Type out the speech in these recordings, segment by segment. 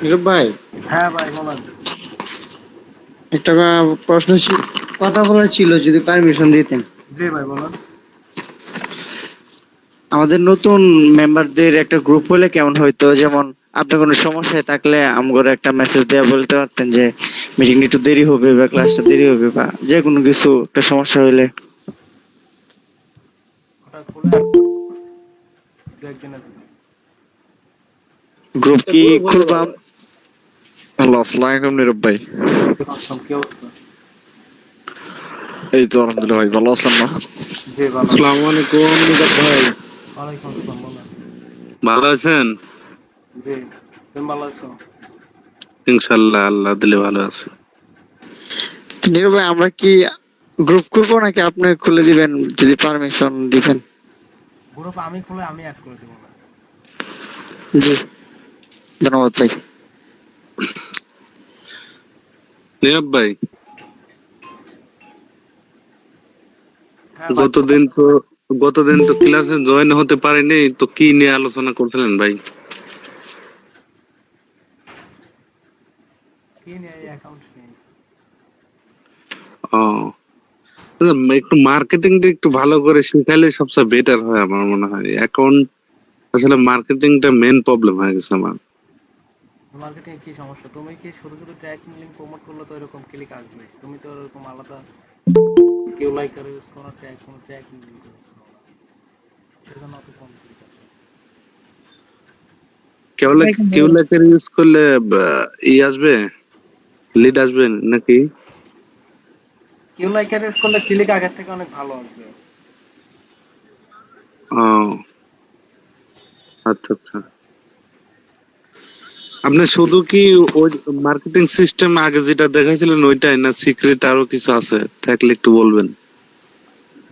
নীরব ভাই, হ্যাঁ ভাই বলেন। একটা প্রশ্ন কথা বলার ছিল, যদি পারমিশন দিতেন। জি ভাই বলেন। আমাদের নতুন মেম্বারদের একটা গ্রুপ হলে কেমন হইতো? যেমন আপনার কোনো সমস্যায় থাকলে আমগরে একটা মেসেজ দেয়া বলতে পারতেন যে মিটিং একটু দেরি হবে বা ক্লাসটা দেরি হবে বা যে কোনো কিছু একটা সমস্যা হইলে। ওটা খুলে দু একদিনের ভিতরে। গ্রুপ কি খুলবাম? হ্যালো, আসসালামু আলাইকুম নীরব ভাই। আসলাম, কি অবস্থা? এই তো আলহামদুলিল্লাহ ভাই, ভালো আছেন না? জি ভালো। আসসালামু আলাইকুম নীরব ভাই, ওয়ালাইকুম আসসালাম, বলেন। ভালো আছেন? জি, তুমি ভালো আছো? ইনশাল্লাহ আল্লাহ দিলে ভালো আছে। নীরব ভাই, আমরা কি গ্রুপ খুলবো নাকি আপনি খুলে দিবেন যদি পারমিশন দিবেন? গ্রুপ আমি খুলে আমি অ্যাড করে দেবো না। জি, ধন্যবাদ ভাই। নীরব ভাই, হ্যাঁ ভাই বলেন। গতদিন তো গতদিন তো ক্লাসে জয়েন হতে পারিনি, তো কি নিয়ে আলোচনা করছিলেন ভাই? কি নিয়ে? এই অ্যাকাউন্ট নিয়ে। ও, একটু মার্কেটিংটা একটু ভালো করে শিখাইলে সবচেয়ে বেটার হয় আমার মনে হয়। অ্যাকাউন্ট আসলে মার্কেটিংটা মেন প্রবলেম হয়ে গেছে আমার। মার্কেটিং কি সমস্যা? তুমি কি শুধু শুধু ট্র্যাকিং লিঙ্ক প্রমোট করলে তো এরকম ক্লিক আসবে? তুমি তো এরকম আলাদা কেউ লাইকার ইউজ করো, ট্র্যাকিং লিঙ্ক ইউজ করো না, সেজন্য অত কম ক্লিক আসে। কেউ লেখার ইউজ করলে ই আসবে, লিড আসবে নাকি? কেউ লাইকার ইউজ করলে ক্লিক আগের থেকে অনেক ভালো আসবে। ও আচ্ছা আচ্ছা। আপনি শুধু কি ওই মার্কেটিং সিস্টেম আগে যেটা দেখাইছিলেন ওইটাই, না সিক্রেট আরো কিছু আছে? থাকলে একটু বলবেন।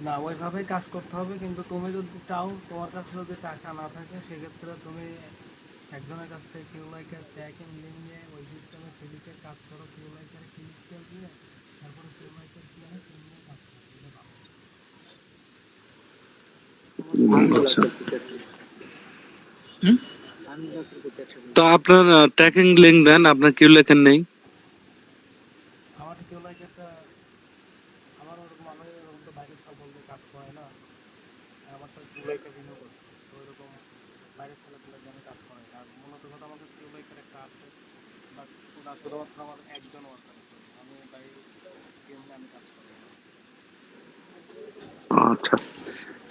না, ওইভাবেই কাজ করতে হবে, কিন্তু তুমি যদি চাও, তোমার কাছে যদি টাকা না থাকে, সেক্ষেত্রে তুমি একজনের কাছ থেকে কিউ লাইকার ট্র্যাকিং লিঙ্ক নিয়ে ওই সিস্টেমে ক্লিকের কাজ করো, কিউ লাইকারে ক্লিক সেল দিয়ে তারপরে কিউ লাইকার কিনে তুমি নিয়ে কাজ করো, এটা ভালো। আচ্ছা। তো আপনার ট্র্যাকিং লিংক দেন, আপনার কিউ লেখেন নেই? আমার কিউ লাইকারটা, আমার ওরকম, আমি ওরকম তো বাইরের সব বলতে কাজ করে না, আর আমার তো কিউ লাইকার রিনিউ করছে, তো ওইরকম বাইরের ছেলেপেলে দিয়ে আমি কাজ করাই না। আর মূলত কথা, আমাকে কিউ লাইকার একটা আছে, বাট ওটা শুধুমাত্র আমার একজন ওয়ার্কারের জন্য, আমি বাইরে কেউ নিয়ে আমি কাজ করি না। আচ্ছা।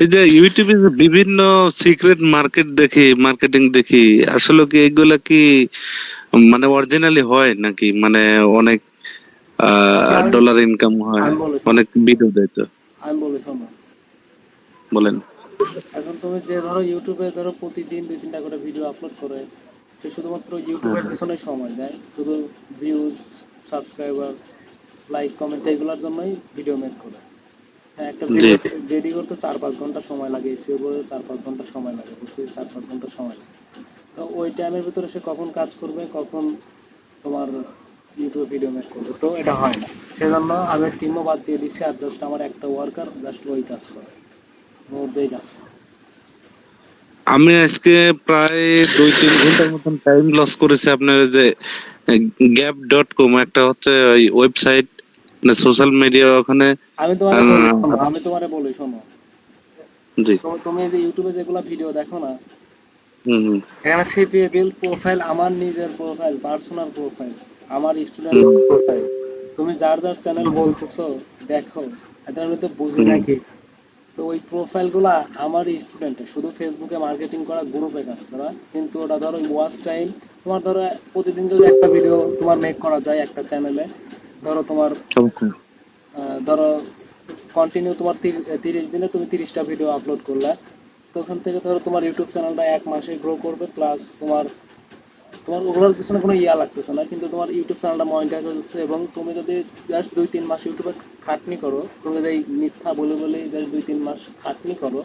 এই যে ইউটিউবে যে বিভিন্ন সিক্রেট মার্কেটিং দেখি, আসলে কি এগুলা কি মানে অরিজিনালি হয় নাকি? মানে অনেক আচ্ছা, আমি ডলার ইনকাম হয়, আমি বলি শোনো, অনেক ভিডিও দেয় তো। আমি বলি শোনো। বলেন। এখন তুমি যে ধরো ইউটিউবে ধরো প্রতিদিন 2-3টা করে ভিডিও আপলোড করে, সে শুধুমাত্র হ্যাঁ ইউটিউবের হ্যাঁ। পেছনে সময় দেয়, শুধু ভিউজ, সাবস্ক্রাইবার, লাইক, কমেন্ট এগুলোর জন্যই ভিডিও মেক করে। হ্যাঁ, একটা জি। ভিডিও রেডি করতে 4-5 ঘন্টা সময় লাগে, এসিও করে 4-5 ঘন্টা সময় লাগে, বুঝতে 4-5 ঘন্টা সময় লাগে। তো ওই টাইমের ভিতরে সে কখন কাজ করবে, কখন তোমার ইউটিউব ভিডিও মেক করবে, তো এটা হয় না। সেজন্য আমি টিমও বাদ দিয়ে দিচ্ছি, আর জাস্ট আমার একটা ওয়ার্কার জাস্ট ওই কাজ করে, মধ্যেই কাজ করে। আমি আজকে প্রায় 2-3 ঘন্টার মতন টাইম লস করেছি আপনার যে গ্যাপ.কম একটা হচ্ছে ওই ওয়েবসাইট, মানে সোশ্যাল মিডিয়া ওখানে। আমি তোমারে বলি আহ, শোনো, আমি তোমারে বলি শোনো। জি। তো তুমি এই যে ইউটিউবে যেগুলো ভিডিও দেখো না, হুম হুম এখানে সিপিএ বিল প্রোফাইল, আমার নিজের প্রোফাইল, পার্সোনাল প্রোফাইল, আমার স্টুডেন্ট হুম প্রোফাইল, তুমি যার যার চ্যানেল বলতেছো দেখো, এদের আমি তো বুঝি হুম নাকি? তো ওই প্রোফাইল গুলা আমার স্টুডেন্টের, শুধু ফেসবুকে মার্কেটিং করা, গ্রুপে কাজ করা, কিন্তু ওটা ধরো ওয়াচ টাইম, তোমার ধরো প্রতিদিন যদি একটা ভিডিও তোমার মেক করা যায় একটা চ্যানেলে, ধরো তোমার অবশ্যই। ধরো কন্টিনিউ তোমার 30 দিনে তুমি 30টা ভিডিও আপলোড করলে, তো ওখান থেকে ধরো তোমার ইউটিউব চ্যানেলটা 1 মাসে গ্রো করবে, প্লাস তোমার তোমার ওগুলোর পিছনে কোনো ইয়া লাগতেছে না, কিন্তু তোমার ইউটিউব চ্যানেলটা মনিটাইজ হচ্ছে। এবং তুমি যদি জাস্ট 2-3 মাস ইউটিউবে খাটনি করো, তুমি যদি এই মিথ্যা বলে বলে জাস্ট 2-3 মাস খাটনি করো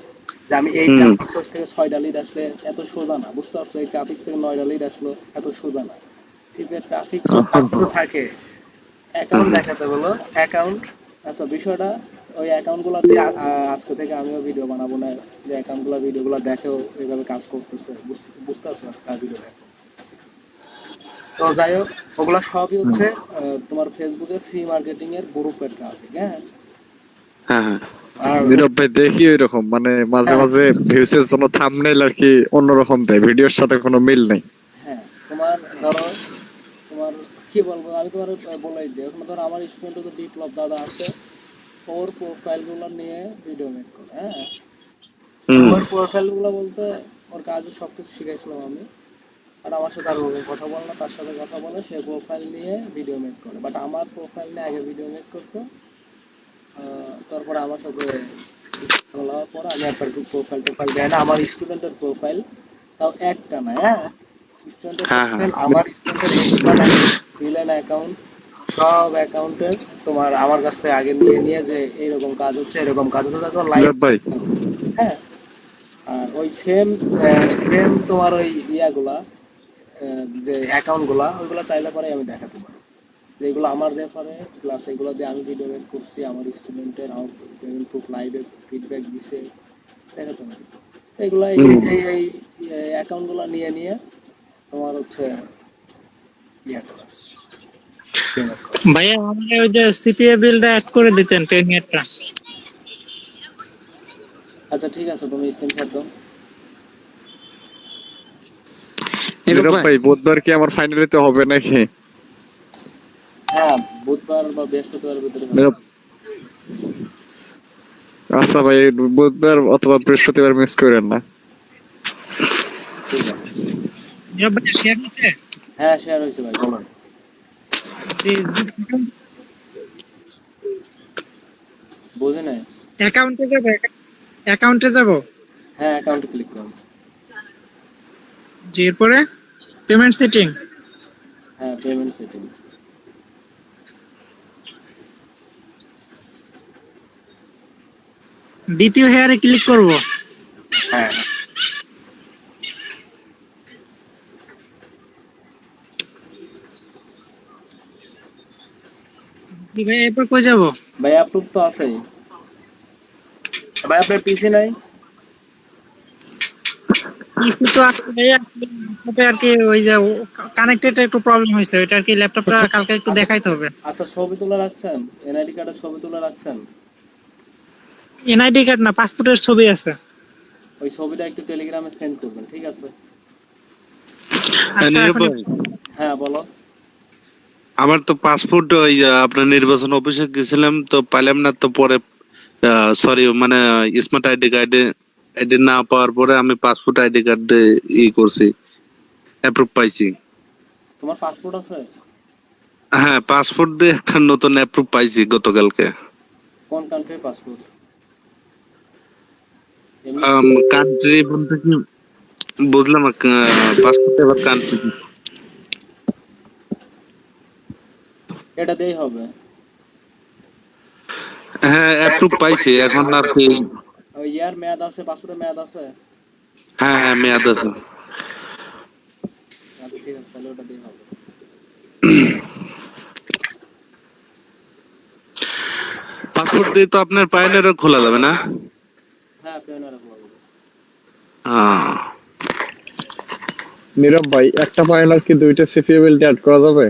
যে আমি এই হুম ট্রাফিক সোর্স থেকে 6টা লিড আসলে, এত সোজা না, বুঝতে পারছো? এই ট্রাফিক থেকে 9টা লিড আসলো, এত সোজা না। সিপের ট্রাফিক সোর্স আর কিছু থাকে, অ্যাকাউন্ট হুম। দেখাতে বলো, অ্যাকাউন্ট। আচ্ছা, বিষয়টা ওই অ্যাকাউন্ট গুলাতে আজকে থেকে আমিও ভিডিও বানাবো না, যে অ্যাকাউন্ট গুলা ভিডিও গুলা দেখেও এইভাবে কাজ করতেছে, বুঝতে পারছো? কাজ ভিডিও দেখো। তো যাই হোক, ওগুলা সবই হচ্ছে তোমার ফেসবুকের ফ্রি মার্কেটিং এর গ্রুপের ট্রাফিক। হ্যাঁ, হ্যাঁ হ্যাঁ আর নীরব ভাই দেখি ওইরকম মানে মাঝে হ্যাঁ মাঝে ভিউসের জন্য থাম্বনেইল আর কি অন্যরকম দেয়, ভিডিওর সাথে কোনো মিল নেই। হ্যাঁ, তোমার ধরো, তোমার কি বলবো, আমি তোমার বলেই দিই। এখন ধরো আমার স্টুডেন্ট তো বিপ্লব দাদা আছে, ওর প্রোফাইল গুলো নিয়ে ভিডিও মেক করে। হ্যাঁ, হুম। ওর প্রোফাইল গুলো বলতে ওর কাজে সবকিছু শিখাইছিলাম আমি। আর আমার সাথে আর ওরকম কথা বলে না, তার সাথে কথা বলে, সে প্রোফাইল নিয়ে ভিডিও মেক করে। বাট আমার প্রোফাইল নিয়ে আগে ভিডিও মেক করতো, তারপরে আমার সাথে বলার পর আমি একবার প্রোফাইল টোফাইল দেয় না, আমার স্টুডেন্টের প্রোফাইল তাও একটা না। হ্যাঁ, স্টুডেন্টের হ্যাঁ হ্যাঁ প্রোফাইল, আমার স্টুডেন্টের ভিলেন অ্যাকাউন্ট, সব অ্যাকাউন্টে তোমার আমার কাছ থেকে আগে নিয়ে নিয়ে যে এইরকম কাজ হচ্ছে, এরকম কাজ হচ্ছে, তারপর লাইভ। নীরব ভাই হ্যাঁ, আর ওই সেম সেম তোমার ওই ইয়াগুলা, যে অ্যাকাউন্ট গুলা, ওইগুলা চাইলে পরে আমি দেখাতে পারি যেগুলো আমার রেফারে, প্লাস এগুলো যে আমি ভিডিও মেক করছি, আমার স্টুডেন্টের আমার খুব লাইভে ফিডব্যাক দিছে, দেখাতে পারি। এগুলো এই হুম। এই অ্যাকাউন্ট গুলো নিয়ে নিয়ে তোমার হচ্ছে ইয়া করা, payment করা। ভাইয়া আমাকে ওই যে সিপিএ বিলটা অ্যাড করে দিতেন পেনিয়ারটা। আচ্ছা ঠিক আছে, তুমি স্ক্রিনশট দাও। নীরব নীরব ভাই, ভাই বুধবার কি আমার ফাইনালিতে হবে নাকি? হ্যাঁ, বুধবার বা বৃহস্পতিবার ভিতরে হবে। নীরব আচ্ছা ভাই, বুধবার অথবা বৃহস্পতিবার মিস করেন না। ঠিক আছে। নীরব ভাই শেয়ার হয়েছে? হ্যাঁ, শেয়ার হয়েছে ভাই, বলো। বুঝে নাই। অ্যাকাউন্টে যাব, অ্যাকাউন্টে যাব। হ্যাঁ, অ্যাকাউন্টে ক্লিক করো। জি, এরপরে পেমেন্ট সেটিং। হ্যাঁ, পেমেন্ট সেটিং। দ্বিতীয় হেয়ারে ক্লিক করব। হ্যাঁ, জি ভাই, এরপর কই যাব? ভাই অ্যাপ্রুভ তো আছেই। ভাই আপনার পিসি নাই? পিসি তো আছে ভাইয়া, ল্যাপটপে আর কি ওই যে কানেক্টেড একটু প্রবলেম হয়েছে, ওইটা আর কি ল্যাপটপটা কালকে একটু আচ্ছা, দেখাইতে হবে। আচ্ছা, ছবি তুলে রাখছেন? এনআইডি কার্ডের ছবি তুলে রাখছেন? এনআইডি কার্ড না, পাসপোর্টের ছবি আছে। ওই ছবিটা একটু টেলিগ্রামে সেন্ড করবেন, ঠিক আছে? আচ্ছা, নীরব এখন ভাই, হ্যাঁ, বলো। আমার তো পাসপোর্ট ওই আপনার নির্বাচন অফিসে গেছিলাম তো পাইলাম না, তো পরে সরি মানে স্মার্ট আইডি কার্ডে আইডি না পাওয়ার পরে আমি পাসপোর্ট আইডি কার্ড দিয়ে করছি, অ্যাপ্রুভ পাইছি। তোমার পাসপোর্ট আছে? হ্যাঁ, পাসপোর্ট দিয়ে একটা নতুন অ্যাপ্রুভ পাইছি গতকালকে। কোন কান্ট্রির পাসপোর্ট? এমনি? কান্ট্রি বলতে কি বুঝলাম, পাসপোর্ট এবার কান্ট্রি। এটা দিয়েই হবে। হ্যাঁ, অ্যাপ্রুভ পাইছি এখন আর কি। ওই ইয়ার মেয়াদ আছে, পাসপোর্টের মেয়াদ আছে? হ্যাঁ হ্যাঁ, মেয়াদ আছে। আচ্ছা ঠিক আছে, তাহলে ওটা দিয়ে হবে। পাসপোর্ট দিয়ে তো আপনার পাইনারও খোলা যাবে না? হ্যাঁ, পেওনা রাখবো হবে। হ্যাঁ। নীরব ভাই একটা ফাইনাল কি দুইটা সিপিএ বিল অ্যাড করা যাবে?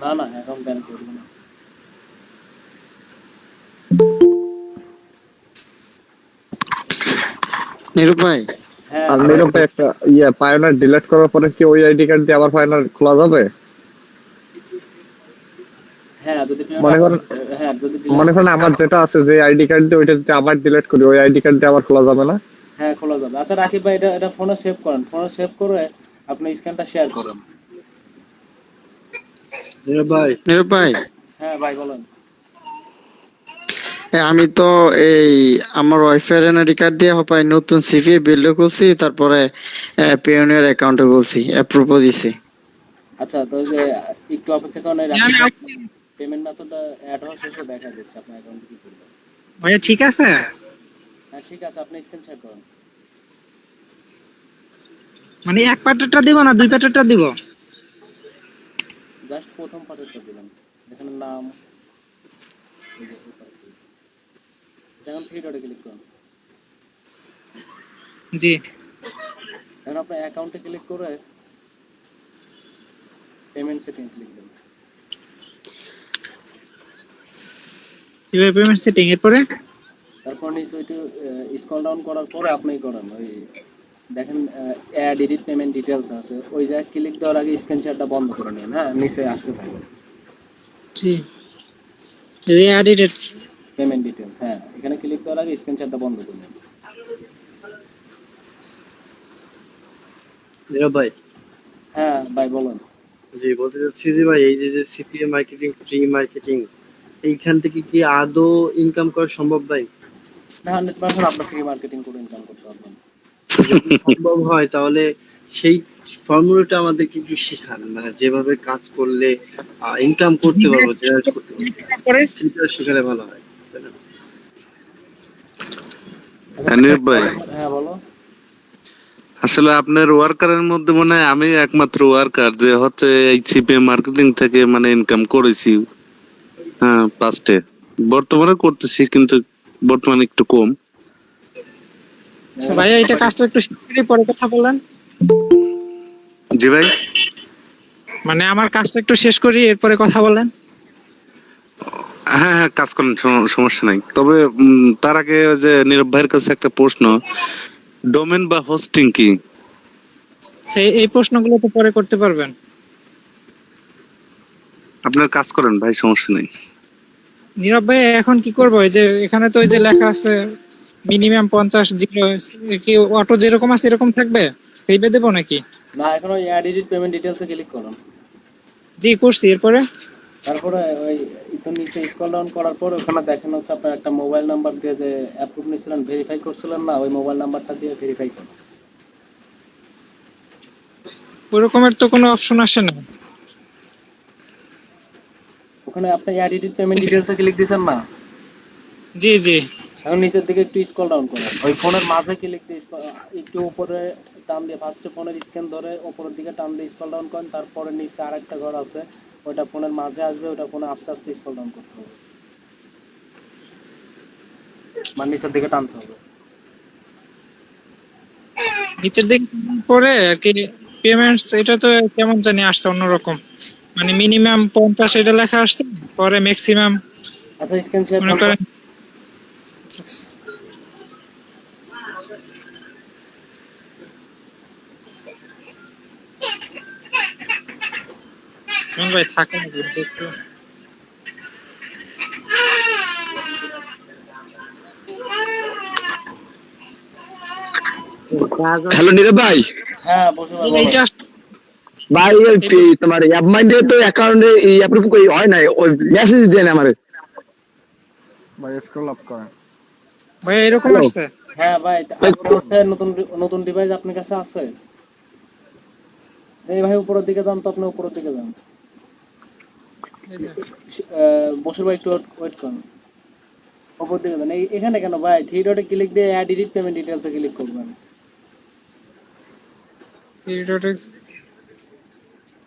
না না, অ্যাকাউন্ট ব্যান করবো না। নীরব ভাই, হ্যাঁ আর নীরব ভাই একটা ফাইনাল ডিলিট করার পরে কি ওই আইডি কার্ড দিয়ে আবার ফাইনাল খোলা যাবে? হ্যাঁ, যদি মনে করেন হ্যাঁ, যদি মনে করেন আমার যেটা আছে যে আইডি কার্ড দিয়ে ওইটা যদি আবার ডিলিট করি ওই আইডি কার্ড দিয়ে আবার খোলা যাবে না? হ্যাঁ, খোলা যাবে। আচ্ছা রাকিব ভাই, এটা ফোনে সেভ করেন, ফোনে সেভ করে আপনি স্ক্যানটা শেয়ার করেন। নীরব ভাই নীরব ভাই, হ্যাঁ ভাই, বলেন। আমি তো এই আমার ওয়াইফের এনআইডি কার্ড দিয়ে হপায় নতুন সিভি বিল্ড করছি, তারপরে পেওনিয়ার অ্যাকাউন্টে বলছি, অ্যাপ্রুভও দিছি। আচ্ছা, তো ওই যে একটু অপেক্ষা করেন, পেমেন্ট মেথডটা অ্যাড হওয়া শেষে দেখা যাচ্ছে আপনার অ্যাকাউন্টে কি করবেন। ভাইয়া ঠিক আছে? হ্যাঁ ঠিক আছে, আপনি স্ক্রিনশট করেন। মানে এক প্যাকেটটা দিব না দুই প্যাকেটটা দিব? জাস্ট প্রথম পার্টটা দিলাম, যেখানে নাম, এই যে এই part টা। যখন থ্রি ডটে ক্লিক করুন, জি। এখন আপনার অ্যাকাউন্টে ক্লিক করে পেমেন্ট সেটিং ক্লিক দেবেন। কিভাবে পেমেন্ট সেটিং এরপরে? তারপর নিচে ওইটু স্ক্রল ডাউন করার পরে আপনি করেন ওই দেখেন অ্যাড এডিট পেমেন্ট ডিটেলস আছে, ওই জায়গায় ক্লিক দেওয়ার আগে স্ক্রিনশটটা বন্ধ করে নিন। হ্যাঁ, নিচে আসতে থাকবে জি, এই এডিটেড। Payment details. হ্যাঁ, এখানে ক্লিক দেওয়ার আগে স্ক্রিনশটটা বন্ধ করে নিন। নীরব ভাই, হ্যাঁ ভাই বলুন। জি বলতে চাচ্ছি যে ভাই এই যে সিপিএ মার্কেটিং, ফ্রি মার্কেটিং, এইখান থেকে কি আদৌ ইনকাম করা সম্ভব ভাই? না, 100% আপনার ফ্রি মার্কেটিং করে ইনকাম করতে পারবেন। যদি সম্ভব হয় তাহলে সেই ফর্মুলাটা আমাদেরকে একটু শেখান, মানে যেভাবে কাজ করলে ইনকাম করতে পারবো, জেনারেট করতে পারবো, সেটা শেখালে ভালো হয়, তাই না? নীরব ভাই, হ্যাঁ বলো। আসলে আপনার ওয়ার্কারের মধ্যে মনে হয় আমি একমাত্র ওয়ার্কার যে হচ্ছে এই সিপিএ মার্কেটিং থেকে মানে ইনকাম করেছি। হ্যাঁ, পাস্টে বর্তমানে করতেছি, কিন্তু বর্তমানে একটু কম। আচ্ছা ভাইয়া, এটা কাজটা একটু শিগগিরই পরে কথা বলেন। জি ভাই, মানে আমার কাজটা একটু শেষ করি, এরপরে কথা বলেন। হ্যাঁ হ্যাঁ, কাজ করেন, সমস্যা নাই। তবে তার আগে যে নীরব ভাইয়ের কাছে একটা প্রশ্ন, ডোমেন বা হোস্টিং কি? আচ্ছা, এই প্রশ্নগুলো তো পরে করতে পারবেন। আপনার কাজ করেন ভাই, সমস্যা নাই। নীরব ভাই, এখন কি করবো? এই যে এখানে তো ওই যে লেখা আছে মিনিমাম 50 জিরো, কি অটো যেরকম আছে এরকম থাকবে? সেইভে দেবো নাকি? না, এখন ওই অ্যাড এডিট পেমেন্ট ডিটেলসে ক্লিক করুন। জি করছি, এরপরে? তারপরে ওই একটু নিচে স্ক্রল ডাউন করার পর ওখানে দেখেন হচ্ছে আপনার একটা মোবাইল নাম্বার দিয়ে যে অ্যাপ্রুভ নিয়েছিলেন, ভেরিফাই করছিলেন না, ওই মোবাইল নাম্বারটা দিয়ে ভেরিফাই করুন। ওরকমের তো কোনো অপশন আসে না। ওখানে আপনি অ্যাড এডিট পেমেন্ট ডিটেলসে ক্লিক দিয়েছেন না? জি জি। এখন নিচের দিকে একটু স্ক্রল ডাউন করেন, ওই ফোনের মাঝে ক্লিক দিয়ে একটু উপরে টান দিয়ে ফার্স্টে ফোনের স্ক্যান ধরে উপরের দিকে টান দিয়ে স্ক্রল ডাউন করেন, তারপরে নিচে আরেকটা ঘর আছে, ওইটা ফোনের মাঝে আসবে, ওইটা ফোনে আস্তে আস্তে স্ক্রল ডাউন করতে হবে, মানে নিচের দিকে টানতে হবে। নিচের দিকে পরে আর কি পেমেন্টস, এটা তো কেমন জানি আসছে অন্যরকম, মানে মিনিমাম 50 এটা লেখা আসছে, পরে ম্যাক্সিমাম আচ্ছা, স্ক্যান শেয়ার মনে করেন। আচ্ছা, আচ্ছা। ভাই থাকে না একটু। হ্যালো নীরব ভাই, হ্যাঁ বসে বলো। এইটা ভাই তোমার অ্যাপ মাইন্ডে তো অ্যাকাউন্টে অ্যাপ্রুভ হয় নাই, ওই মেসেজ দেন আমারে ভাই, স্ক্রল আপ করেন। ভাই এরকম Hello? আসছে। হ্যাঁ ভাই, আপনার হচ্ছে নতুন নতুন ডিভাইস আপনার কাছে আছে? এই ভাই উপরের দিকে যান তো, আপনি উপরের দিকে যান। এই যে বসে ভাই একটু ওয়েট করুন, উপর দিকে যান। এখানে কেন ভাই, থ্রি ডটে ক্লিক দিয়ে অ্যাড এডিট পেমেন্ট ডিটেলসে ক্লিক করবেন।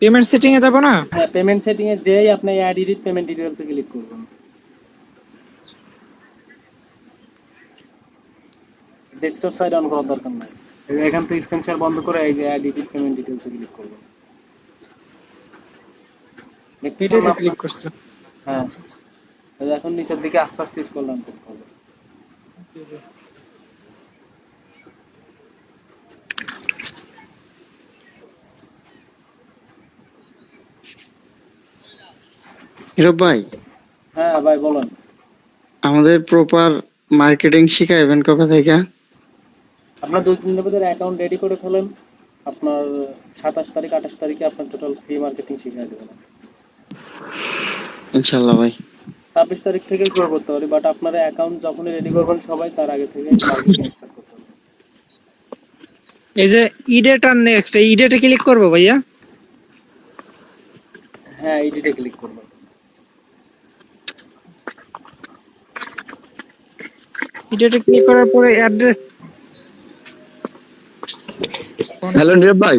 পেমেন্ট সেটিং এ যাব না? হ্যাঁ, পেমেন্ট সেটিং এ যেই আপনি অ্যাড এডিট পেমেন্ট ডিটেলসে ক্লিক করবেন। ডেস্কটপ সাইড অন করার দরকার নাই, এখান থেকে স্ক্রিন শেয়ার বন্ধ করে এই যে অ্যাড এডিট পেমেন্ট ডিটেলসে ক্লিক করবেন। এটাতে ক্লিক করছি। হ্যাঁ, এখন নিচের দিকে আস্তে আস্তে স্ক্রল ডাউন করতে হবে। হিরব ভাই, হ্যাঁ ভাই বলুন। আমাদের প্রপার মার্কেটিং শিখাইবেন কবে থেকে? আপনার 2-3 দিনের ভিতরে অ্যাকাউন্ট রেডি করে ফেলেন, আপনার 27 তারিখ 28 তারিখে আপনার টোটাল ফ্রি মার্কেটিং শিখিয়ে দেবেন। ইনশাআল্লাহ ভাই। 26 তারিখ থেকে শুরু করতে পারি, বাট আপনার অ্যাকাউন্ট যখনই রেডি করবেন সবাই, তার আগে থেকে মার্কেটিং স্টার্ট করতে হবে। এই যে ইডেট আর নেক্সট, এই ইডেটে ক্লিক করব ভাইয়া? হ্যাঁ, এডিটে ক্লিক করবেন। ইডেটে ক্লিক করার পরে অ্যাড্রেস। হ্যালো নীরব ভাই,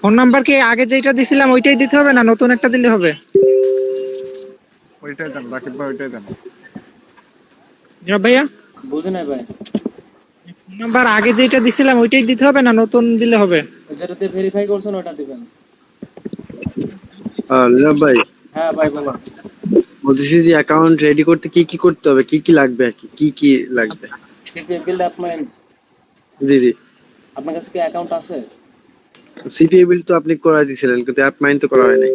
ফোন নাম্বার কি আগে যেটা দিছিলাম ওইটাই দিতে হবে না নতুন একটা দিলে হবে? ওইটাই দেন রাকিব ভাই, ওইটাই দেন। নীরব ভাইয়া, বুঝি নাই ভাই, ফোন নাম্বার আগে যেটা দিছিলাম ওইটাই দিতে হবে না নতুন দিলে হবে? যেটাতে ভেরিফাই করছেন ওটা দিবেন। নীরব ভাই, হ্যাঁ ভাই বলো। বলতেছি যে অ্যাকাউন্ট রেডি করতে কি কি করতে হবে, কি কি লাগবে আর কি, কি কি লাগবে? সিপিএ বিল্ড আপনার, জি জি। আপনার কাছে কি অ্যাকাউন্ট আছে? সিপিএ বিল তো আপনি করে দিয়েছিলেন, কিন্তু অ্যাপ মাইন তো করা হয় নাই।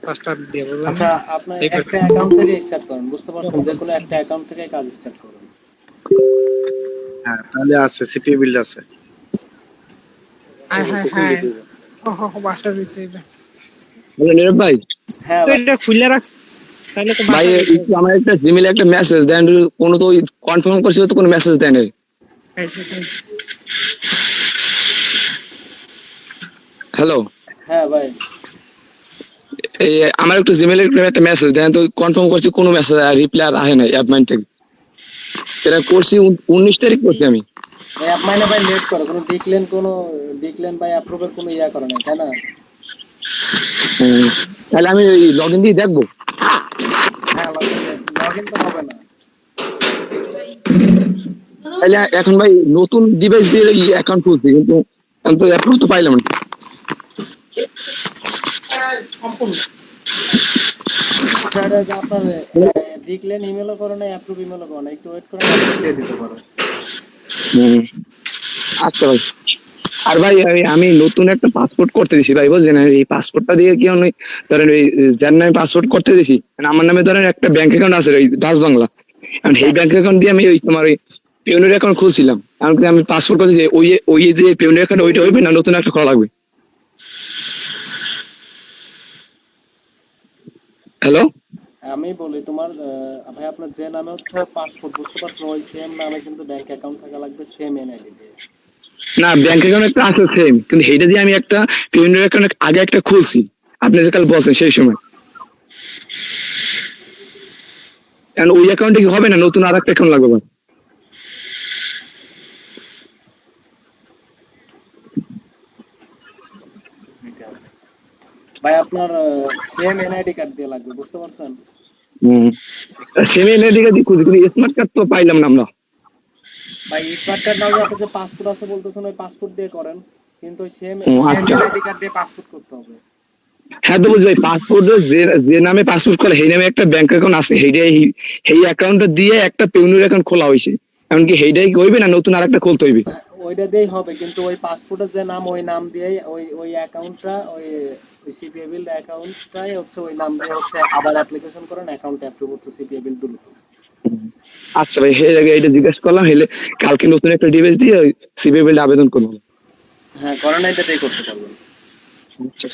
ফার্স্ট দিয়ে বুঝলেন আচ্ছা, আপনার একটা অ্যাকাউন্ট থেকে স্টার্ট করেন, বুঝতে পারছেন? যে কোনো একটা অ্যাকাউন্ট থেকে কাজ স্টার্ট করুন। হ্যাঁ, তাহলে আছে, সিপিএ বিল আছে। হ্যাঁ হ্যাঁ হ্যাঁ, ও হো হো, বাসা দিতে হবে। বলে নীরব ভাই, হ্যাঁ তো ভাই। এটা খুলে রাখছি, তাহলে তো ভাই বাসা দিতে একটু আমার একটা জিমেলে একটা মেসেজ দেন, কোনো তো কনফার্ম করছিল তো কোনো মেসেজ দেন নাই। হবে। হ্যালো, হ্যাঁ ভাই। এই আমার একটু জিমেলে একটা মেসেজ দেন তো, কনফার্ম করছি কোনো মেসেজ রিপ্লাই আর আহে নাই অ্যাপ মাইন থেকে। সেটা করছি 19 তারিখ করছি আমি। ভাই অ্যাপ মাইনে ভাই লেট করে, কোনো ডিক্লেন ভাই অ্যাপ্রুভের কোনো ইয়া করে নাই, তাই না? তাহলে আমি ওই লগ ইন দিয়ে দেখবো। হ্যাঁ, লগ ইন তো হবে না। তাহলে এখন ভাই নতুন ডিভাইস দিয়ে অ্যাকাউন্ট খুলছি, কিন্তু আমি তো অ্যাপ্রুভ তো পাইলাম না। স্যার, যে আপনার ডিক্লেন ইমেলও করে নাই, অ্যাপ্রুভ ইমেলও করে নাই, একটু ওয়েট করেন, দিয়ে দিতে পারো। হুম, আচ্ছা ভাই। আর ভাই আমি নতুন একটা পাসপোর্ট করতে দিছি ভাই, বুঝলেন? এই পাসপোর্টটা দিয়ে কি আমি ধরেন ওই যার নামে পাসপোর্ট করতে দিছি, মানে আমার নামে ধরেন একটা ব্যাংক অ্যাকাউন্ট আছে ওই ডাচ বাংলা, এখন এই ব্যাংক অ্যাকাউন্ট দিয়ে আমি ওই তোমার ওই পেউনের অ্যাকাউন্ট খুলছিলাম। এখন কিন্তু আমি পাসপোর্ট করতে যে ওই ওই যে পেউনের অ্যাকাউন্ট ওইটা হইবে না, নতুন একটা করা লাগবে। হ্যালো, আমি বলি তোমার ভাই, আপনার যে নামে হচ্ছে পাসপোর্ট, বুঝতে পারছেন? ওই সেম নামে কিন্তু ব্যাংক অ্যাকাউন্ট থাকা লাগবে, সেম এনআইডি দিয়ে। না ব্যাংক অ্যাকাউন্ট একটা আছে সেম, কিন্তু সেইটা দিয়ে আমি একটা পেউনের অ্যাকাউন্ট আগে একটা খুলছি, আপনি যে কাল বলছেন সেই সময়। কারণ ওই অ্যাকাউন্টে কি হবে না, নতুন আর একটা অ্যাকাউন্ট লাগবে ভাই। ভাই আপনার সেম এনআইডি কার্ড দিয়ে লাগবে, বুঝতে পারছেন? সেম এনআইডি কার্ড খুঁজি, কিন্তু স্মার্ট কার্ড তো পাইলাম না আমরা। ভাই স্মার্ট কার্ড নাও, আপনার যে পাসপোর্ট আছে বলতেছেন, ওই পাসপোর্ট দিয়ে করেন, কিন্তু সেম আচ্ছা, এনআইডি কার্ড দিয়ে পাসপোর্ট করতে হবে। হ্যাঁ তো বুঝি ভাই, পাসপোর্ট যে যে নামে পাসপোর্ট করে সেই নামে একটা ব্যাংক অ্যাকাউন্ট আছে, সেই অ্যাকাউন্টটা দিয়ে একটা পেউনের অ্যাকাউন্ট খোলা হয়েছে। এমনকি সেইটাই কি হইবে না, নতুন আর একটা খুলতে হইবে? ওইটা দিয়েই হবে, কিন্তু ওই পাসপোর্টের যে নাম, ওই নাম দিয়েই ওই ওই অ্যাকাউন্টটা, ওই সিপিএ বিল অ্যাকাউন্টটাই হচ্ছে ওই নাম দিয়ে হচ্ছে আবার অ্যাপ্লিকেশন করেন, অ্যাকাউন্ট অ্যাপ্রুভ হচ্ছে সিপিএ বিল দ্রুত। আচ্ছা ভাই, এটা জিজ্ঞেস করলাম, হেলে কালকে নতুন একটা ডিভাইস দিয়ে সিবিআই বিল আবেদন করবো। হ্যাঁ, করেন, এটাই করতে পারবেন। আচ্ছা,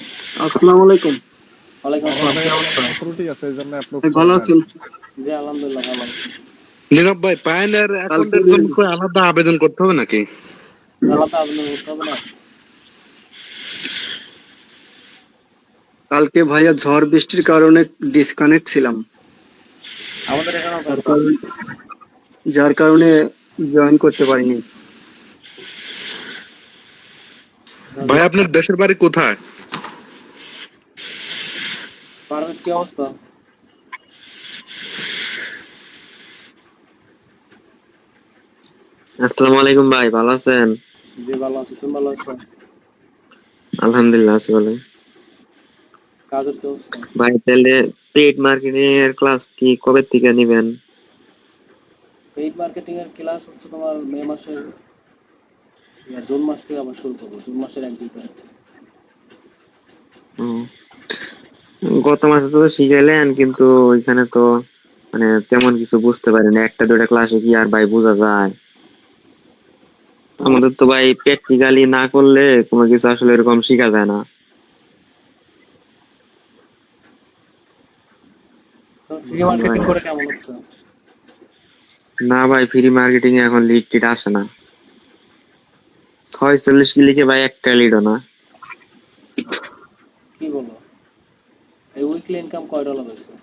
আসসালামু আলাইকুম। ওয়ালাইকুম আসসালাম। ভালো আছেন? জি আলহামদুলিল্লাহ ভালো আছি। নীরব ভাই, পায়োনিয়ার অ্যাকাউন্টের জন্য কি আলাদা আবেদন করতে হবে নাকি? আলাদা আবেদন করতে হবে না? কালকে ভাইয়া ঝড় বৃষ্টির কারণে ডিসকানেক্ট ছিলাম, আমাদের এখানেও যার কারণে যার কারণে জয়েন করতে পারিনি। ভাই আপনার দেশের বাড়ি কোথায়? পারভেজ, কি অবস্থা? আসসালামু আলাইকুম ভাই, ভালো আছেন? জি ভালো আছি, তুমি ভালো আছো? আলহামদুলিল্লাহ আছি ভালো। কাজের কি অবস্থা? ভাই তাহলে পেইড মার্কেটিং এর ক্লাস কি কবে থেকে নিবেন? পেইড মার্কেটিং এর ক্লাস হচ্ছে তোমার মে মাসের জুন মাস থেকে আবার শুরু করবো, জুন মাসের 1-2 তারিখ। ও, গত মাসে তো শিখাইলেন, কিন্তু ওইখানে তো মানে তেমন কিছু বুঝতে পারিনি, একটা দুটা ক্লাসে কি আর ভাই বোঝা যায়? আমাদের তো ভাই প্র্যাকটিক্যালি না করলে কোনো কিছু আসলে এরকম শেখা যায় না। তো ফ্রি মার্কেটিং করে কেমন হচ্ছে? না ভাই, ফ্রি মার্কেটিং এ এখন লিড টিড আসে না। 46 কি লিখে ভাই একটা লিডও না। কি বলো? এই উইকলি ইনকাম কয় ডলার হয়েছে?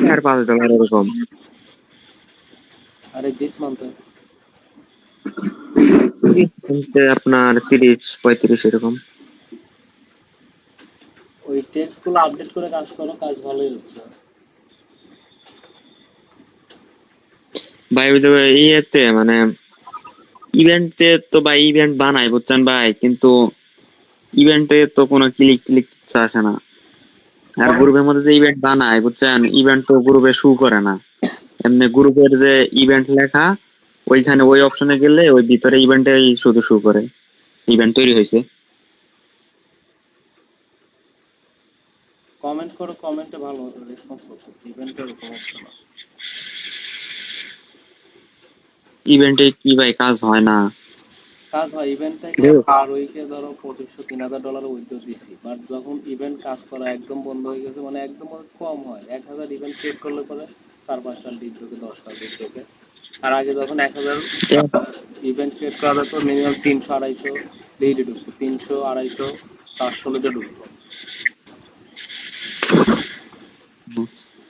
$4-5 এরকম। আর এই দিস মান্থে? আপনার 30-35 এরকম। ওই টেক্সট গুলো আপডেট করে কাজ করো, কাজ ভালোই হচ্ছে। ভাই ওই যে ইয়েতে মানে ইভেন্টে তো ভাই ইভেন্ট বানাই বুঝছেন ভাই, কিন্তু ইভেন্টে তো কোনো ক্লিক ক্লিক কিছু আসে না। আর গ্রুপের মধ্যে যে ইভেন্ট বানায় বুঝছেন, ইভেন্ট তো গ্রুপে শু করে না। এমনি গ্রুপের যে ইভেন্ট লেখা, ওইখানে ওই অপশনে গেলে ওই ভিতরে ইভেন্টে শুধু শু করে ইভেন্ট তৈরি হয়েছে। কমেন্ট করো, কমেন্টে ভালো রেসপন্স করতেছে, ইভেন্টের সমস্যা না। ইভেন্টে কি ভাই কাজ হয় না? কাজ হয় ইভেন্ট থেকে পার উইকে ধরো $2500-3000 উইথড্র দিছি, বাট যখন ইভেন্ট কাজ করা একদম বন্ধ হয়ে গেছে, মানে একদম কম হয়, 1000 ইভেন্ট ক্রিয়েট করলে পরে 4-5টা লিড ঢোকে, 10টা লিড ঢোকে। আর আগে যখন 1000 ইভেন্ট ক্রিয়েট করা হতো মিনিমাম 300-250 লিড ঢুকতো, 300-250-400 লিডে ঢুকতো।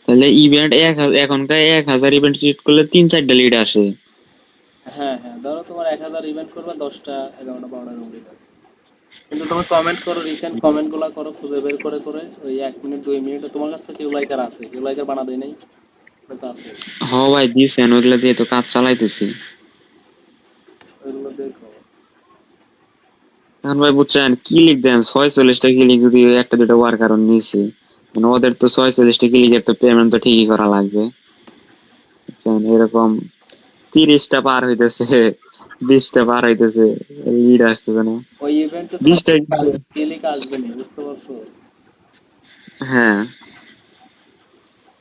তাহলে ইভেন্ট এখনকার 1000 ইভেন্ট ক্রিয়েট করলে 3-4টা লিড আসে। হ্যাঁ হ্যাঁ, ধরো তোমার 1000 ইভেন্ট করবে, 10টা 11টা 12টা লিড আসে। কিন্তু তুমি কমেন্ট করো, রিসেন্ট কমেন্ট গুলা করো, খুঁজে বের করে করে ওই 1 মিনিট 2 মিনিট তোমার কাছে কেউ লাইকার আছে, কেউ লাইকার বানা দেয় নাই, হয়তো আছে, হ ভাই দিছেন, ওইগুলা দিয়ে তো কাজ চালাইতেছি। ওইগুলো দেখো। এখন ভাই বুঝছেন ক্লিক দেন 46টা ক্লিক যদি একটা দুটো ওয়ার্কার নিয়েছি, মানে ওদের তো 46টা ক্লিকের তো পেমেন্ট তো ঠিকই করা লাগবে বুঝছেন। এরকম 30টা পার হইতেছে, 20টা পার হইতেছে, লিড আসতেছে না। ওই ইভেন্টে 20টা তোমার ক্লিক আসবে না, বুঝতে পারছো? হ্যাঁ।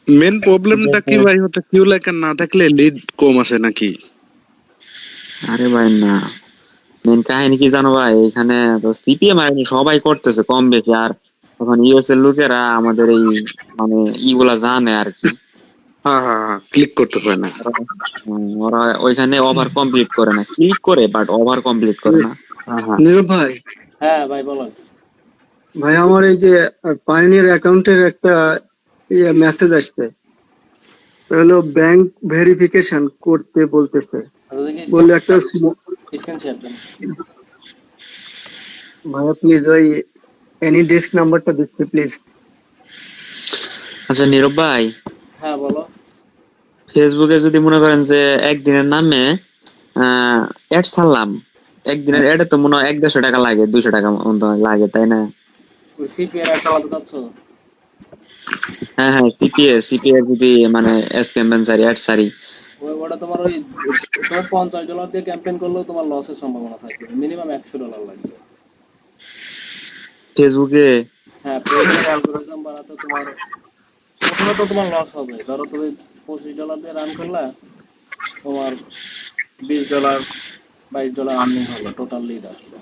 মেন প্রবলেমটা কি ভাই হচ্ছে, কিউ লাইকার না থাকলে লিড কম আসে নাকি? আরে ভাই না, মেন কাহিনী কি জানো ভাই, এখানে তো সিপিএম আইনি সবাই করতেছে কম বেশি। আর এখন ইউএস এর লোকেরা আমাদের এই মানে ইগুলা জানে আর কি। হ্যাঁ হ্যাঁ হ্যাঁ, ক্লিক করতে হয় না। ওরা ওইখানে ওভার কমপ্লিট করে না, ক্লিক করে বাট ওভার কমপ্লিট করে না। হ্যাঁ হ্যাঁ। নীরব ভাই, হ্যাঁ ভাই বলো। ভাই আমার এই যে পাইনিয়ার অ্যাকাউন্টের একটা মেসেজ আসছে, হলো ব্যাংক ভেরিফিকেশন করতে বলতেছে, বললে একটা স্ক্রিন শেয়ার দেন। ভাইয়া প্লিজ ওই এনি ডেস্ক নাম্বারটা দিচ্ছে প্লিজ। আচ্ছা নীরব ভাই, হ্যাঁ বলো। ফেসবুকে যদি মনে করেন যে একদিনের নামে অ্যাড ছাড়লাম, একদিনের অ্যাডে তো মনে হয় 150 টাকা লাগে, 200 টাকা মতো লাগে তাই না? ওই সিপিআর আর চালাতে চাচ্ছ? হ্যাঁ হ্যাঁ, সিপিএ যদি মানে স্ক্যাম্পেন সারি অ্যাড সারি। ওটা তোমার ওই তোমার $50 দিয়ে ক্যাম্পেইন করলেও তোমার লসের সম্ভাবনা থাকবে, মিনিমাম $100 লাগবে। ফেসবুকে হ্যাঁ, পেজের অ্যালগরিদম বানাতে তোমার প্রথমে তো তোমার লস হবে, ধরো তুমি $25 দিয়ে রান করলা, তোমার $20 $22 আর্নিং হলো, টোটাল লিড আসলো।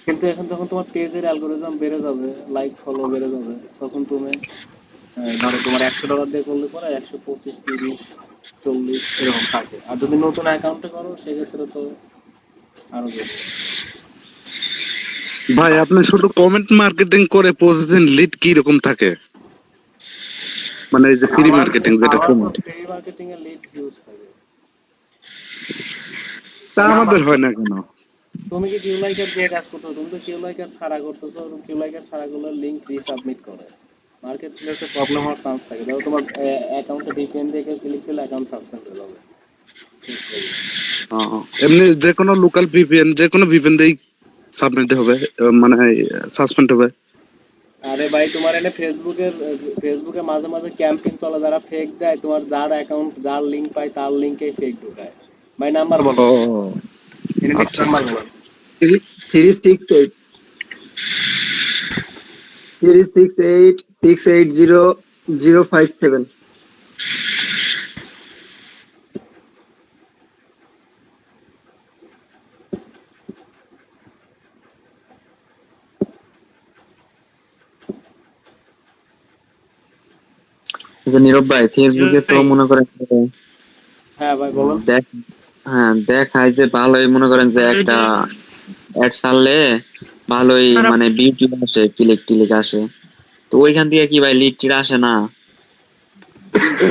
কিন্তু এখন যখন তোমার পেজের অ্যালগরিদম বেড়ে যাবে, লাইক ফলো বেড়ে যাবে, তখন তুমি ধরো তোমার $100 দিয়ে করলে পরে 125, 30, 40 এরকম থাকে। আর যদি নতুন অ্যাকাউন্টে করো সেক্ষেত্রে তো আরো বেশি। ভাই আপনি শুধু কমেন্ট মার্কেটিং করে প্রতিদিন লিড কি রকম থাকে? মানে এই যে ফ্রি মার্কেটিং যেটা কমেন্ট, ফ্রি মার্কেটিং এর লিড হিউজ থাকে। তা আমাদের হয় না কেন? তুমি কি কিউ লাইকার দিয়ে কাজ করছো? তুমি তো কিউ লাইকার ছাড়া করতেছো, কিউ লাইকার ছাড়া গুলো লিংক রিসাবমিট করে মার্কেট প্লেসে প্রবলেম হওয়ার চান্স থাকে। ধরো তোমার অ্যাকাউন্টে ভিপিএন দিয়ে কেউ ক্লিক করলে অ্যাকাউন্ট সাসপেন্ড হয়ে যাবে। এমনি যে কোনো লোকাল ভিপিএন, যে কোনো ভিপিএন দিয়ে সাবমিট হবে, মানে সাসপেন্ড হবে। আরে ভাই তোমার এনে ফেসবুকে মাঝে মাঝে ক্যাম্পেইন চলে, যারা ফেক দেয়, তোমার যার অ্যাকাউন্ট যার লিংক পায় তার লিংকে ফেক ঢুকায়। ভাই নাম্বার বলো, আচ্ছা নাম্বার আচ্ছা। বলো। 368 680 আচ্ছা নীরব ভাই, ফেসবুকে তো মনে করেন যে হ্যাঁ ভাই বলো। হ্যাঁ দেখায় যে ভালোই, মনে করেন যে একটা অ্যাড ছাড়লে ভালোই মানে বিউটি আসে, ক্লিক টিলিক আসে, তো ওইখান থেকে কি ভাই লিড টিড আসে না?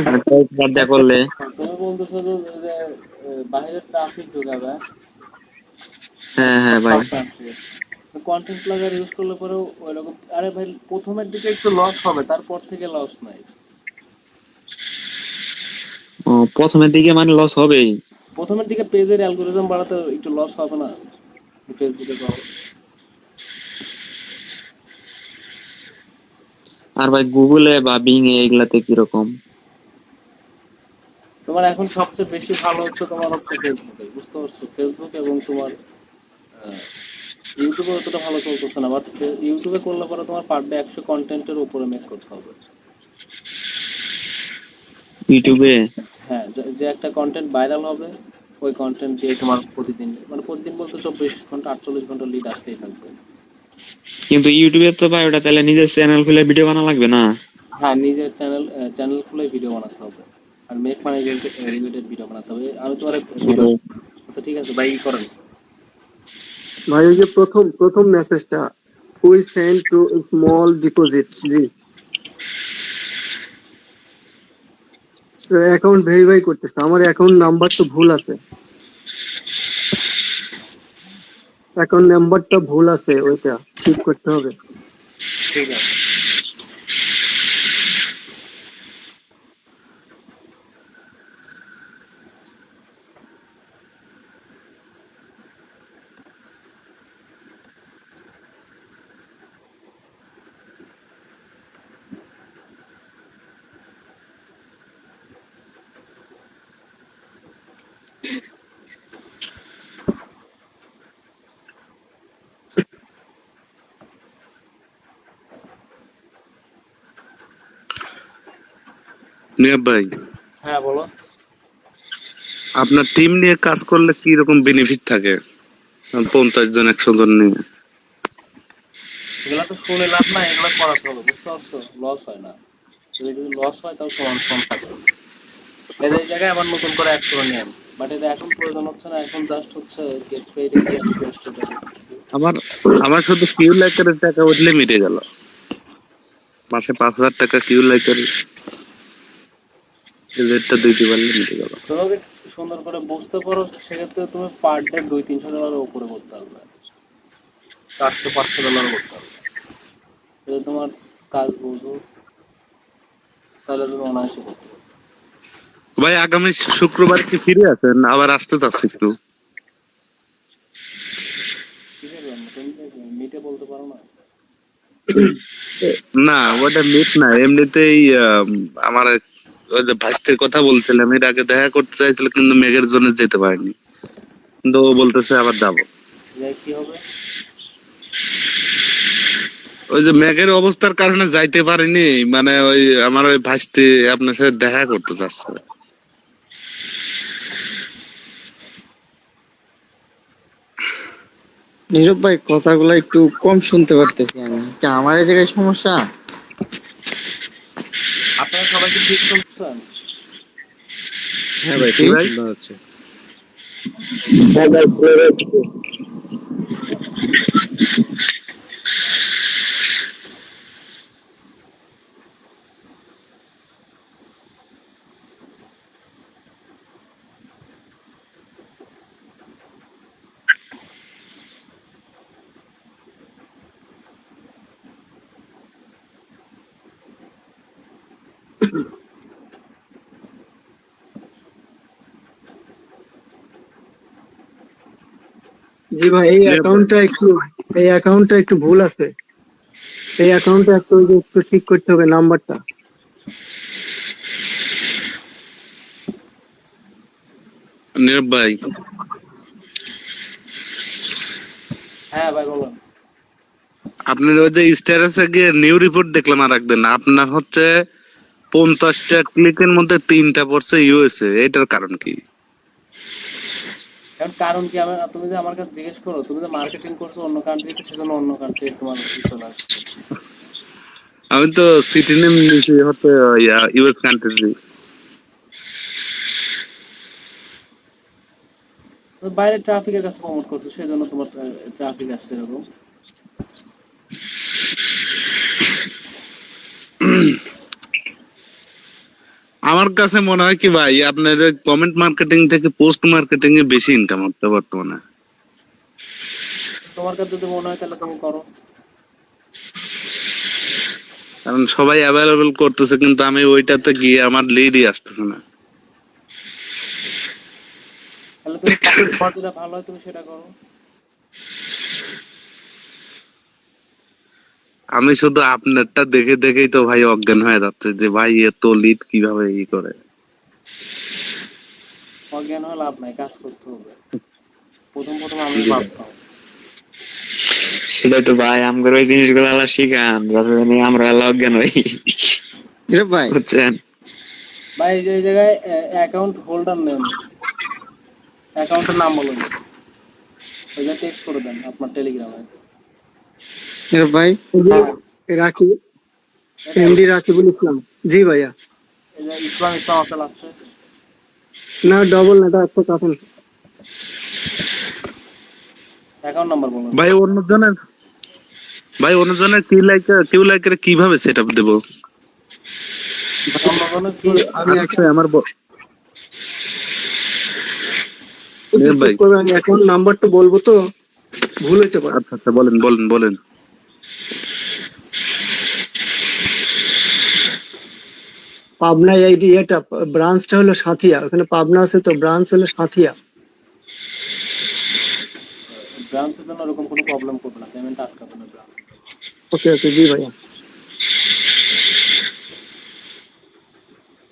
মানে দেয়া করলে। তুমি বলতেছো যে বাইরের ট্রাফিক ঢুকাবে। হ্যাঁ হ্যাঁ ভাই। কন্টেন্ট প্লাগার ইউজ করলে পরেও ওইরকম। আরে ভাই প্রথমের দিকে একটু লস হবে, তারপর থেকে লস নাই। ও, প্রথমের দিকে মানে লস হবেই। প্রথমের দিকে পেজের অ্যালগরিদম বাড়াতে একটু লস হবে না ফেসবুকে পাবো। আর ভাই গুগলে বা বিং এ এগুলাতে কিরকম? তোমার এখন সবচেয়ে বেশি ভালো হচ্ছে তোমার হচ্ছে ফেসবুকে, বুঝতে পারছো? ফেসবুক এবং তোমার ইউটিউবে অতটা ভালো চলতেছে না, বাট ইউটিউবে করলে পরে তোমার পার ডে 100 কন্টেন্টের উপরে মেক করতে হবে। ইউটিউবে? হ্যাঁ, যে একটা কন্টেন্ট ভাইরাল হবে, ওই কন্টেন্ট দিয়ে তোমার প্রতিদিন, মানে প্রতিদিন বলতে 24 ঘন্টা 48 ঘন্টা লিড আসতেই থাকবে। কিন্তু ইউটিউবে তো ভাই ওটা তাহলে নিজের চ্যানেল খুলে ভিডিও বানানো লাগবে না? হ্যাঁ, নিজের চ্যানেল খুলে ভিডিও বানাতে হবে, আর মেক মানি রিলেটেড ভিডিও বানাতে হবে। আমি তোমার ভিডিও, আচ্ছা ঠিক আছে ভাই, ই করেন। ভাই ওই যে প্রথম প্রথম মেসেজটা, who is send to small deposit, G account verify করতেছে, আমার অ্যাকাউন্ট নাম্বার তো ভুল আছে, অ্যাকাউন্ট নাম্বারটা ভুল আছে, ওইটা ঠিক করতে হবে। ঠিক আছে। নিয়াব ভাই, হ্যাঁ বলো। আপনার টিম নিয়ে কাজ করলে কি রকম বেনিফিট থাকে? 50 জন 100 জন নিয়ে। এগুলা তো শুনে লাভ নাই, এগুলা করাতে হবে, বুঝতে পারছো? লস হয় না, যদি লস হয় তাও সমান সমান থাকবে। এদের জায়গায় আবার নতুন করে অ্যাড করে নেন, বাট এটা এখন প্রয়োজন হচ্ছে না, এখন জাস্ট হচ্ছে গেট পেইড ইন্ডিয়ান পোস্ট। আমার আমার শুধু কিউ লাইকের টাকা উঠলে মিটে গেল, মাসে 5,000 টাকা কিউ লাইকের রেটটা দিতে পারলে মিটে গেল। তুমি যদি সুন্দর করে বুঝতে পারো, সেক্ষেত্রে তুমি পার ডে $200-300 উপরে করতে পারবে, $400-500 করতে পারবে। যদি তোমার কাজ বুঝো, তাহলে তুমি অনায়াসে করতে পারবে। ভাই আগামী শুক্রবার কি ফিরে আছেন? আবার আসতে চাচ্ছি একটু। কিসের জন্য তুমি মিটে বলতে পারো না? না ওটা মিট না, এমনিতেই আমার ওই যে ভাস্তের কথা বলছিলাম, এর আগে দেখা করতে চাইছিল কিন্তু মেঘের জন্য যেতে পারিনি, কিন্তু ও বলতেছে আবার যাবো। যে কি হবে? ওই যে মেঘের অবস্থার কারণে যাইতে পারিনি, মানে ওই আমার ওই ভাস্তি আপনার সাথে দেখা করতে চাচ্ছে। নীরব ভাই, কথাগুলো একটু কম শুনতে পারতেছি আমি, কি আমার এই জায়গায় সমস্যা? আপনারা সবাই কি ঠিক শুনছেন? হ্যাঁ ভাই, কি ঠিক ভাই? শোনা যাচ্ছে। জি ভাই, এই অ্যাকাউন্টটা একটু ভুল আছে, এই অ্যাকাউন্টটা একটু ওই যে একটু ঠিক করতে হবে নাম্বারটা। নীরব ভাই, হ্যাঁ ভাই বলুন। আপনার ওই যে স্ট্যাটাসে গিয়ে নিউ রিপোর্ট দেখলাম আর একদিন, আপনার হচ্ছে 50টা ক্লিকের মধ্যে 3টা পড়ছে ইউএসএ, এটার কারণ কি? এখন কারণ কি, তুমি যে আমার কাছে জিজ্ঞেস করো, তুমি যে মার্কেটিং করছো অন্য কান্ট্রিতে, সেজন্য অন্য কান্ট্রি তোমার চলে আসছে। আমি তো সিটি নেম নিয়েছি হচ্ছে ইউএস কান্ট্রি। তো বাইরে ট্রাফিকের কাছে প্রমোট করছো, সেজন্য তোমার ট্রাফিক আসছে এরকম। আমার কাছে মনে হয় কি ভাই, আপনার কমেন্ট মার্কেটিং থেকে পোস্ট মার্কেটিং এ বেশি ইনকাম হচ্ছে বর্তমানে। তোমার কাছে যদি মনে হয় তাহলে তুমি করো। কারণ সবাই অ্যাভেলেবল করতেছে, কিন্তু আমি ওইটাতে গিয়ে আমার লিডই আসতেছে না। তাহলে তুমি তোমার যেটা ভালো হয় তুমি সেটা করো। আমি শুধু আপনারটা দেখে দেখেই তো ভাই অজ্ঞান হয়ে যাচ্ছে যে ভাই এত লিড কিভাবে ই করে। অজ্ঞান হলে লাভ নাই, কাজ করতে হবে। প্রথম প্রথম আমি জি ভাই। ভাবতাম। সেটাই তো ভাই, আমগর ওই জিনিসগুলো আল্লাহ শিখান যাতে জানি আমরা আল্লাহ অজ্ঞান হই, নীরব ভাই, বুঝছেন? ভাই এই যে এই জায়গায় অ্যাকাউন্ট হোল্ডার নেন, অ্যাকাউন্টের নাম বলুন, ওই যে টেক্সট করে দেন আপনার টেলিগ্রামে। নীরব ভাই, এই যে রাকিব, এমডি রাকিবুল ইসলাম। জি ভাইয়া। এই যে ইসলাম ইসলাম আছে লাস্টে। না ডবল না, এটা একটা কাপড়। অ্যাকাউন্ট নাম্বার বলুন। ভাই অন্যজনের কিউ লাইকের কিভাবে সেটআপ দেব? অন্যজনের কি আমি আচ্ছা আমার ভাই, আমি অ্যাকাউন্ট নাম্বারটা বলবো তো ভুল হইতে পারে। আচ্ছা আচ্ছা বলেন বলেন বলেন। পাবনা আইডি, এটা ব্রাঞ্চটা হলো সাথিয়া, ওখানে পাবনা আছে তো ব্রাঞ্চ হলো সাথিয়া। ব্রাঞ্চের জন্য এরকম কোনো প্রবলেম করবে না, পেমেন্ট আটকাবে না ব্রাঞ্চ। ওকে ওকে, জি ভাইয়া।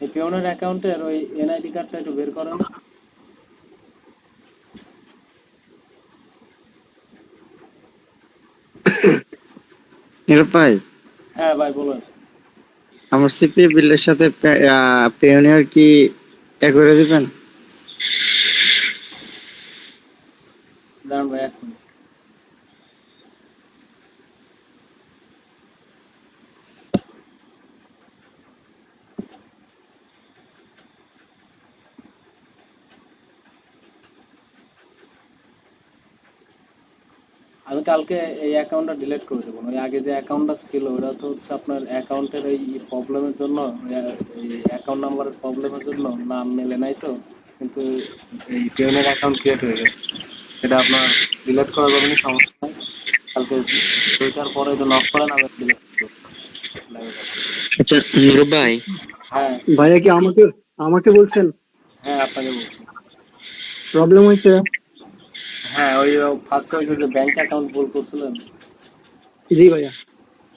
এই পিওনের অ্যাকাউন্টের ওই এনআইডি কার্ডটা একটু বের করেন। নীরব ভাই, হ্যাঁ ভাই বলুন। আমার সিপি বিলের সাথে পেওনিয়ার কি এক করে দিবেন? দাঁড়ান ভাই এক মিনিট। আমি কালকে এই অ্যাকাউন্টটা ডিলিট করে দেবো। ওই আগে যে অ্যাকাউন্টটা ছিল ওটা তো হচ্ছে আপনার অ্যাকাউন্টের এই প্রবলেমের জন্য, এই অ্যাকাউন্ট নাম্বারের প্রবলেমের জন্য নাম মেলে নাই তো, কিন্তু এই পেওনের অ্যাকাউন্ট ক্রিয়েট হয়ে গেছে। সেটা আপনার ডিলিট করা যাবে না, সমস্যা নাই। কালকে দুইটার পরে যদি লক করেন আমি ডিলিট করবো। আচ্ছা নীরব ভাই, হ্যাঁ ভাইয়া কি আমাকে আমাকে বলছেন হ্যাঁ আপনাকে বলছি। প্রবলেম হয়েছে? হ্যাঁ ওই ফার্স্ট ওই যে ব্যাংক অ্যাকাউন্ট ভুল করছিলেন, জি ভাইয়া।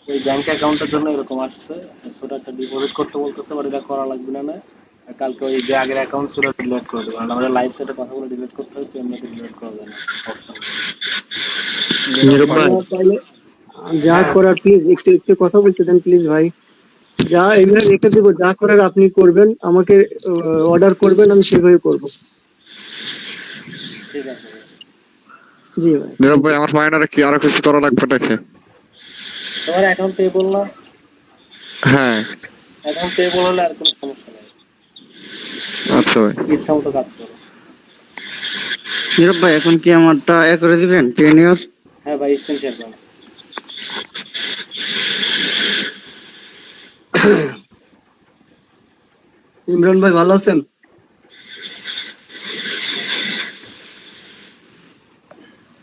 ওই ব্যাংক অ্যাকাউন্টের জন্য এরকম আসছে। সেটা একটা ডিপোজিট করতে বলতেছে, বাট এটা করা লাগবে না না। আর কালকে ওই যে আগের অ্যাকাউন্ট ছিল ডিলিট করে দেবো, আমাদের লাইভ সেটে কথা বলে ডিলিট করতে হচ্ছে, এমনিতে ডিলিট করা যায় না অপশন। নীরব ভাই, ভাইয়া তাহলে যা করার প্লিজ একটু একটু কথা বলতে দেন প্লিজ ভাই। যা এগুলো রেখে দেবো, যা করার আপনি করবেন, আমাকে অর্ডার করবেন, আমি সেভাবে করবো। ঠিক আছে ভাই। জি ভাই। নীরব ভাই, আমার মাইনারে কি আরো কিছু করা লাগবে নাকি? তোমার অ্যাকাউন্ট পেবল না? হ্যাঁ অ্যাকাউন্ট পেবল হলে আর কোনো সমস্যা নেই, আচ্ছা ভাই। ইচ্ছা মতো কাজ করো। নীরব ভাই, এখন কি আমারটা এক করে দিবেন পেওনিয়ার? হ্যাঁ ভাই স্ক্রিন শেয়ার করো। ইমরান ভাই ভালো আছেন?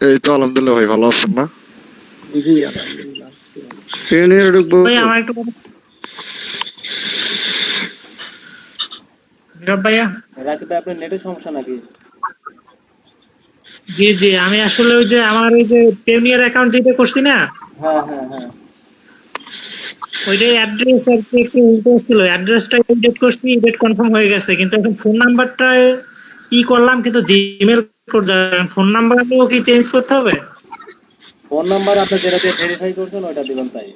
এই তো আলহামদুলিল্লাহ ভাই, ভালো আছেন না? জি আলহামদুলিল্লাহ। পেওনিয়ার ঢুকবো? ভাই আমার একটু নীরব ভাইয়া। রাকিব ভাই আপনার নেটের সমস্যা নাকি? জি জি, আমি আসলে ওই যে আমার ওই যে পেওনিয়ার অ্যাকাউন্ট যেটা করছি না, হ্যাঁ হ্যাঁ হ্যাঁ। ওইটাই অ্যাড্রেস আর কি একটু উল্টো ছিল, অ্যাড্রেসটা এডিট করছি, এডিট কনফার্ম হয়ে গেছে, কিন্তু এখন ফোন নাম্বারটা ই করলাম কিন্তু জিমেল করতে, ফোন নাম্বারও কি চেঞ্জ করতে হবে? ফোন নাম্বার আপনি যেটা দিয়ে ভেরিফাই করছেন ওটা দিবেন তাই।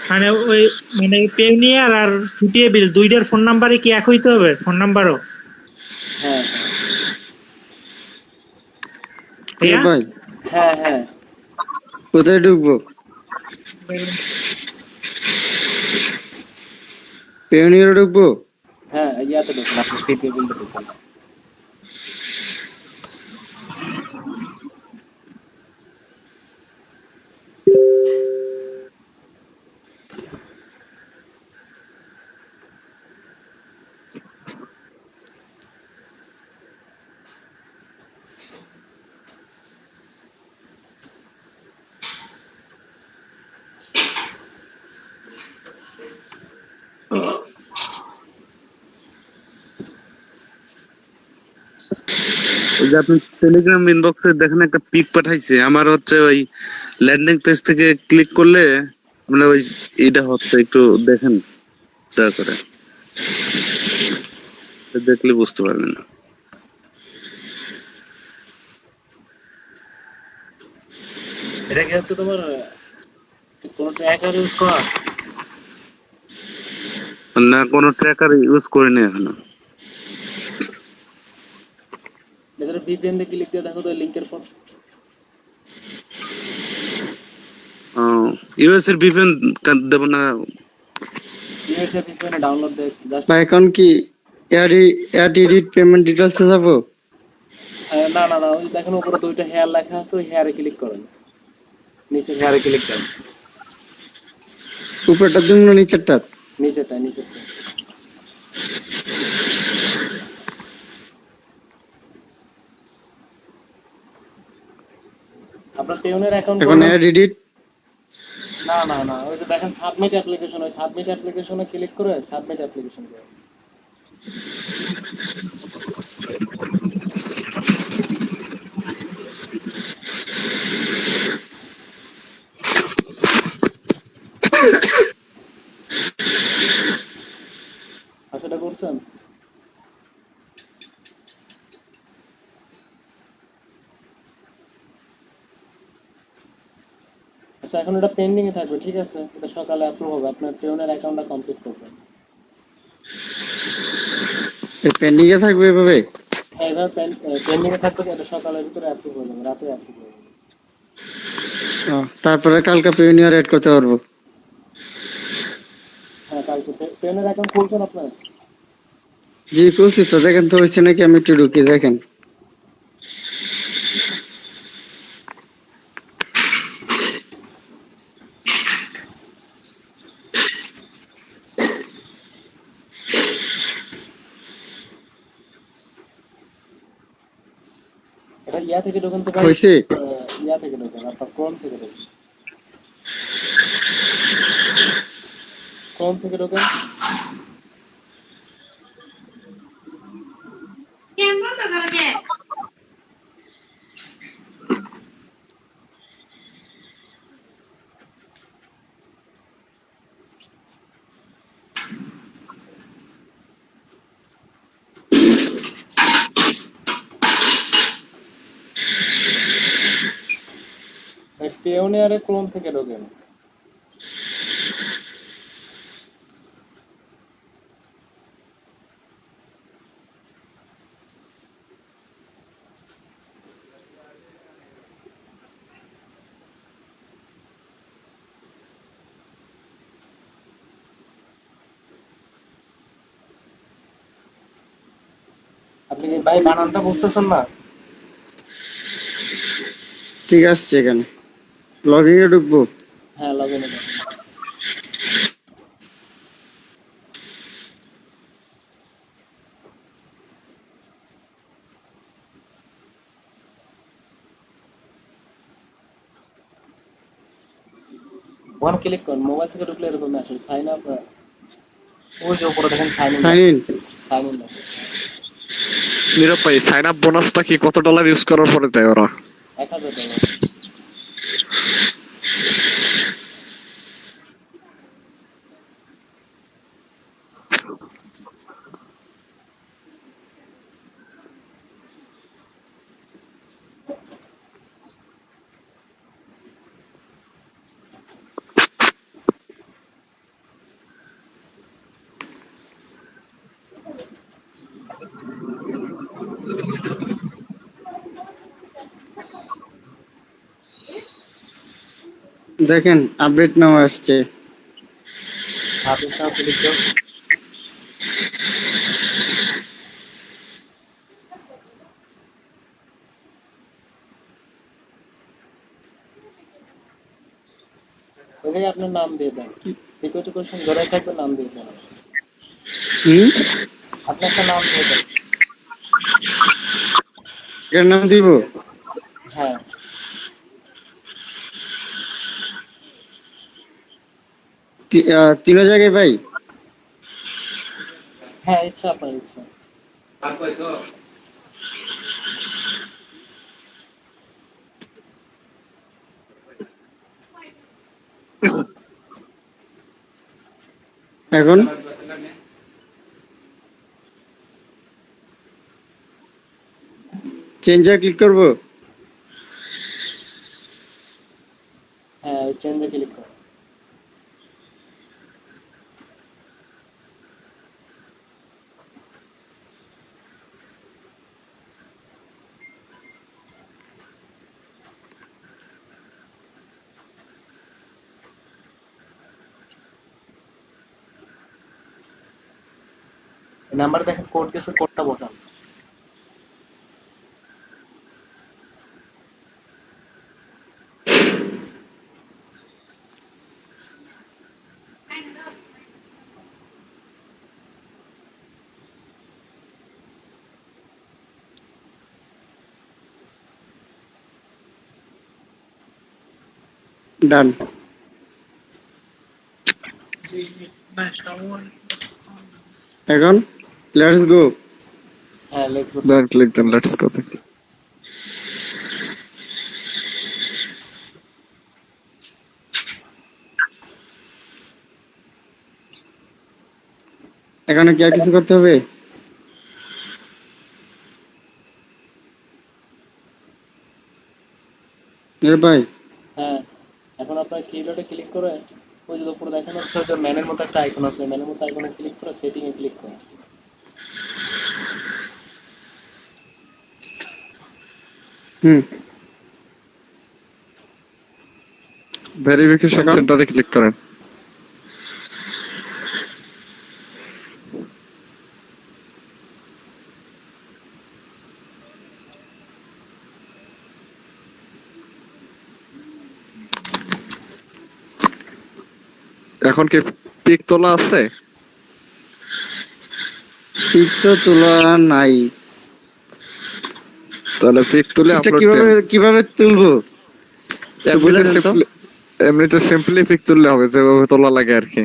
মানে ওই মানে পেওনিয়ার আর সিটিএ বিল দুইটার ফোন নাম্বারে কি এক হইতে হবে ফোন নাম্বারও? হ্যাঁ নীরব ভাই, হ্যাঁ হ্যাঁ। কোথায় ঢুকবো? পেওনিয়ার ঢুকবো? হ্যাঁ ইয়াতে ঢুকুন, আপনি সিপিএ বিলটা ঢুকুন। ওই যে আপনি টেলিগ্রাম ইনবক্সে দেখেন একটা পিক পাঠাইছে, আমার হচ্ছে ওই ল্যান্ডিং পেজ থেকে ক্লিক করলে মানে ওই এটা হচ্ছে একটু দেখেন দয়া করে, দেখলে বুঝতে পারবেন। এটা কি হচ্ছে তোমার কোনো ট্র্যাকার ইউজ করা? না, কোনো ট্র্যাকার ইউজ করিনি এখনো। ভেতরে VPN দিয়ে ক্লিক দিয়ে দেখো তো লিংকের পর। ইউএস এর ভিপিএন দেব না? ইউএসএ VPN ডাউনলোড দিয়ে জাস্ট বা এখন কি অ্যাড এডিট পেমেন্ট ডিটেলসে যাবো? না না না, ওই দেখেন উপরে দুইটা হেয়ার লেখা আছে, ওই হেয়ারে ক্লিক করেন, নিচের হেয়ারে ক্লিক করেন, উপরেরটা দিন না নিচেরটা? নিচেরটা। আপনার টেউনের অ্যাকাউন্ট এখন অ্যাড এডিট না না না, ওই যে দেখেন সাবমিট অ্যাপ্লিকেশন, ওই সাবমিট অ্যাপ্লিকেশনে ক্লিক করে সাবমিট অ্যাপ্লিকেশন করে। আচ্ছা, এটা করছেন? আচ্ছা, এখন এটা পেন্ডিং এ থাকবে, ঠিক আছে? এটা সকালে অ্যাপ্রুভ হবে, আপনার টেউনের অ্যাকাউন্টটা কমপ্লিট করবেন। পেন্ডিং এ থাকবে এভাবে? হ্যাঁ, এবার পেন্ডিং এ থাকবে, এটা সকালের ভিতরে অ্যাপ্রুভ হয়ে যাবে, রাতে অ্যাপ্রুভ হয়ে যাবে। তারপরে কালকে পেওনিয়ার এড করতে পারবো? হ্যাঁ, কালকে টেউনের অ্যাকাউন্ট খুলছেন আপনার? জি খুলছি তো, দেখেন তো হয়েছে নাকি, আমি একটু ঢুকি দেখেন। এটা ইয়া থেকে ঢোকেন তো ভাই, হয়েছে? ইয়া থেকে ঢোকেন, আপনার ক্রোম থেকে ঢোকেন, ক্রোম থেকে ঢোকেন। পেওনিয়ারে ক্রোম থেকে ঢোকেন। আপনি কি ভাই বানানটা বুঝতেছেন না? ঠিক আসছে, এখানে লগইন এ ঢুকবো। হ্যাঁ, লগ ইনে যান। ওখানে ক্লিক করুন, মোবাইল থেকে ঢুকলে এরকম মেসেজ সাইন আপ, ওই যে উপরে দেখেন sign in, sign in. Sign in. Nirab ভাই, সাইন আপ বোনাসটা কি কত ডলার ইউজ করার পরে দেয় ওরা? $1000। দেখেন আপডেট নাও আসছে। আপনি সব ক্লিক করুন। ওই জায়গায় আপনার নাম দিয়ে দেন, সিকিউরিটি কোশ্চেন ধরে থাকবে, নাম দিয়ে দেন, আপনি একটা নাম দিয়ে দেন। এর নাম দিব? হ্যাঁ, তিন জায়গায় ভাই? হ্যাঁ, ইচ্ছা আপনার ইচ্ছা। এখন চেঞ্জে ক্লিক করব। হ্যাঁ, চেঞ্জে ক্লিক করো। নাম্বার দেখেন, কোড গেছে, কোডটা বসান। ডান। এখন লেটস গো। হ্যাঁ, লেটস গো। দেন ক্লিক দেন লেটস গো। এখানে কি আর কিছু করতে হবে? ভাই হ্যাঁ, এখন আপনার কিবোর্ডে ক্লিক করে ওই যে উপরে দেখেন হচ্ছে যে ম্যানের মতো একটা আইকন আছে, ম্যানের মতো আইকনে ক্লিক করে সেটিং এ ক্লিক করুন। ভেরিফিকেশন সেন্টারে ক্লিক করেন। এখন কি পিক তোলা আছে? পিক তো তোলা নাই। তাহলে পিক তুলে এটা আপলোড কিভাবে দেন। কিভাবে তুলবো? বলে দেন তো। এমনিতে সিম্পলি পিক তুললে হবে, যেভাবে তোলা লাগে আর কি।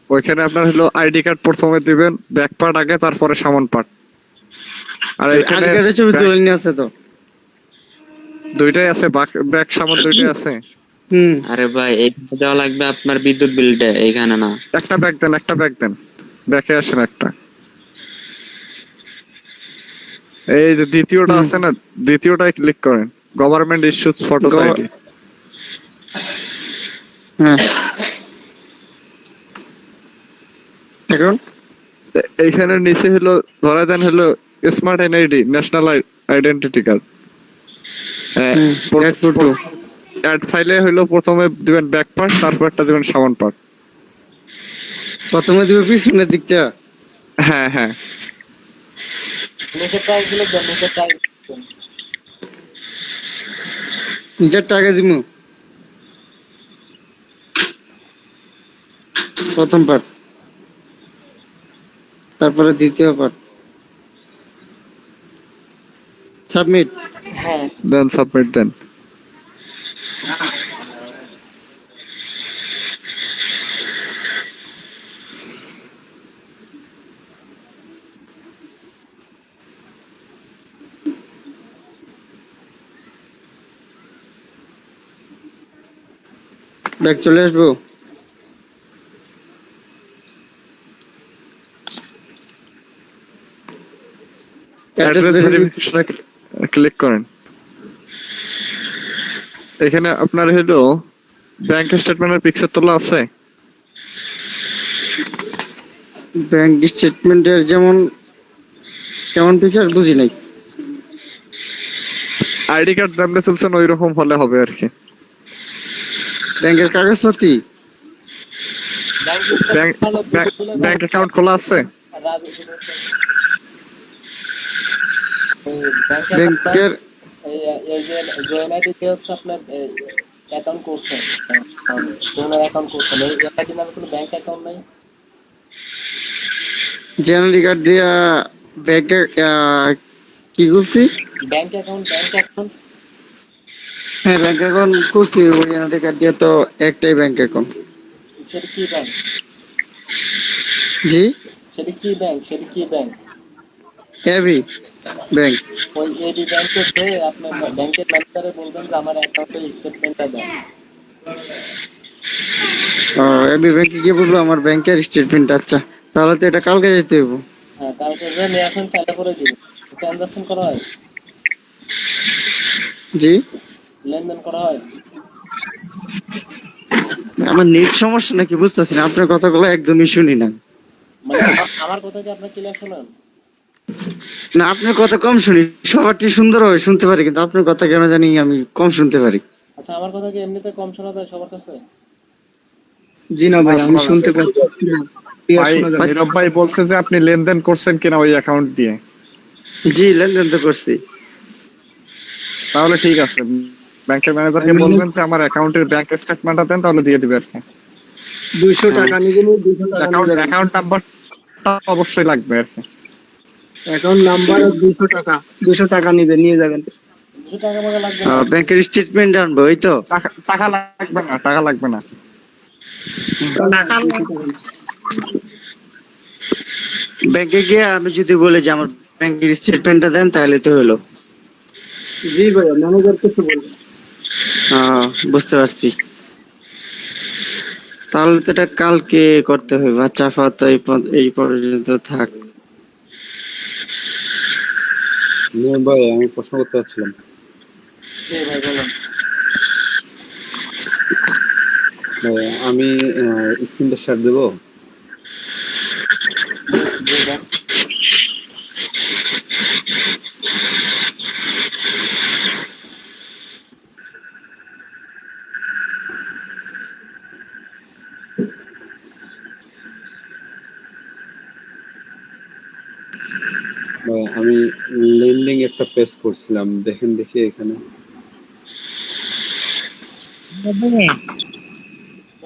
ওইখানে আপনার হলো আইডি কার্ড প্রথমে দিবেন, ব্যাক পার্ট আগে, তারপরে সামন পার্ট। আর এখানে আইডি কার্ডের ছবি তুলে নিয়ে আছে তো। দুইটাই আছে, ব্যাক সামন দুইটাই আছে। আরে ভাই এইখানে দেওয়া লাগবে আপনার বিদ্যুৎ বিলটা, এইখানে না। একটা ব্যাক দেন, একটা ব্যাক দেন, ব্যাকে আসেন একটা। এই যে দ্বিতীয়টা আছে না, দ্বিতীয়টায় ক্লিক করেন, গভর্নমেন্ট ইস্যুস ফটোস আইডি। হ্যাঁ, এখন এইখানে নিচে হলো ধরা দেন হলো smart NID, national identity card. Add ফাইলে হলো প্রথমে দিবেন ব্যাক পার্ট, তারপরটা দিবেন সামন পার্ট। প্রথমে দিবে পিছনের দিকটা। হ্যাঁ হ্যাঁ, নিচের টাইপ গুলো দেন, নিচের টাইপ। নিজের টাকা দিমু। প্রথম পার্ট, তারপরে দ্বিতীয় পার্ট। সাবমিট। হ্যাঁ, দেন সাবমিট দেন। ব্যাক চলে আসবো। অ্যাড্রেস ভেরিফিকেশনে ক্লিক করেন। এখানে আপনার হলো ব্যাংক স্টেটমেন্টের পিকচার তোলা আছে। ব্যাংক স্টেটমেন্টের যেমন কেমন পিকচার বুঝি নাই। আইডি কার্ড যেমন তুলছেন ওই রকম হলে হবে আর কি। ব্যাংকের কাগজপত্র, ব্যাংক অ্যাকাউন্ট খোলা আছে। ব্যাংকের এই যে জয়েন আইডি হচ্ছে আপনার অ্যাকাউন্ট করছেন, জয়েন অ্যাকাউন্ট করছেন, এই আইডি নামে কোনো ব্যাংক অ্যাকাউন্ট নাই। জেনারেল কার্ড দিয়া ব্যাংকের কি করছি? Bank account, bank account. হ্যাঁ, ব্যাংক অ্যাকাউন্ট করছি। ওই জেনারেল কার্ড দিয়া তো একটাই ব্যাংক অ্যাকাউন্ট। সেটা কি ব্যাংক? জি, সেটা কি ব্যাংক? সেটা কি ব্যাংক? AB bank. ওই এবি ব্যাংকে যে আপনার ব্যাংকের ম্যানেজারে বলবেন যে আমার অ্যাকাউন্টের স্টেটমেন্টটা দেন। এবি ব্যাংকে গিয়ে বলবো আমার ব্যাংকের স্টেটমেন্ট। আচ্ছা, তাহলে তো এটা কালকে যেতে হইব। হ্যাঁ, কালকে যে নিয়ে আসেন চাইলে করে দিবেন। ট্রানজাকশন করা হয়, জি, লেনদেন করা হয়। আমার নেট সমস্যা নাকি বুঝতেছি না, আপনার কথাগুলো একদমই শুনি না। মানে আমার কথা কি আপনার ক্লিয়ার শোনেন? না, আপনার কথা কম শুনি, সবারটি সুন্দরভাবে শুনতে পারি, কিন্তু আপনার কথা কেন জানি আমি কম শুনতে পারি। আচ্ছা, আমার কথা কি এমনিতে কম শোনা যায় সবার কাছে? জি না ভাই, আমি শুনতে পাচ্ছি, ক্লিয়ার ভাই শোনা যাচ্ছে। নীরব ভাই বলছে যে আপনি লেনদেন করছেন কিনা ওই অ্যাকাউন্ট দিয়ে। জি, লেনদেন তো করছি। তাহলে ঠিক আছে, ব্যাংকের ম্যানেজারকে বলবেন যে আমার অ্যাকাউন্টের ব্যাংক স্টেটমেন্টটা দেন, তাহলে দিয়ে দিবে আর কি। 200 টাকা নিবেন, 200 টাকা নিয়ে যাবেন। অ্যাকাউন্ট নাম্বারটা অবশ্যই লাগবে আর কি। অ্যাকাউন্ট নাম্বার আর 200 টাকা নিবেন, নিয়ে যাবেন। 200 টাকা আমাকে লাগবে না। ব্যাংকের স্টেটমেন্ট আনবো, ওই তো। টাকা লাগবে না, টাকা লাগবে না। টাকা ব্যাংকে গিয়ে আমি যদি বলি যে আমার ব্যাংকের স্টেটমেন্টটা দেন, তাহলে তো হলো। জি ভাইয়া, ম্যানেজার কিছু বলবেন। বুঝতে পারছি। তাহলে তো এটা কালকে করতে হবে। আচ্ছা আপাতত এই পর্যন্ত থাক। ভাই আমি প্রশ্ন করতে চাচ্ছিলাম। জি ভাই বলেন। ভাই, আমি স্ক্রিনটা শেয়ার দেবো? জি দেন। ভাই, আমি লেন্ডিং একটা পেজ করছিলাম, দেখেন দেখি এখানে।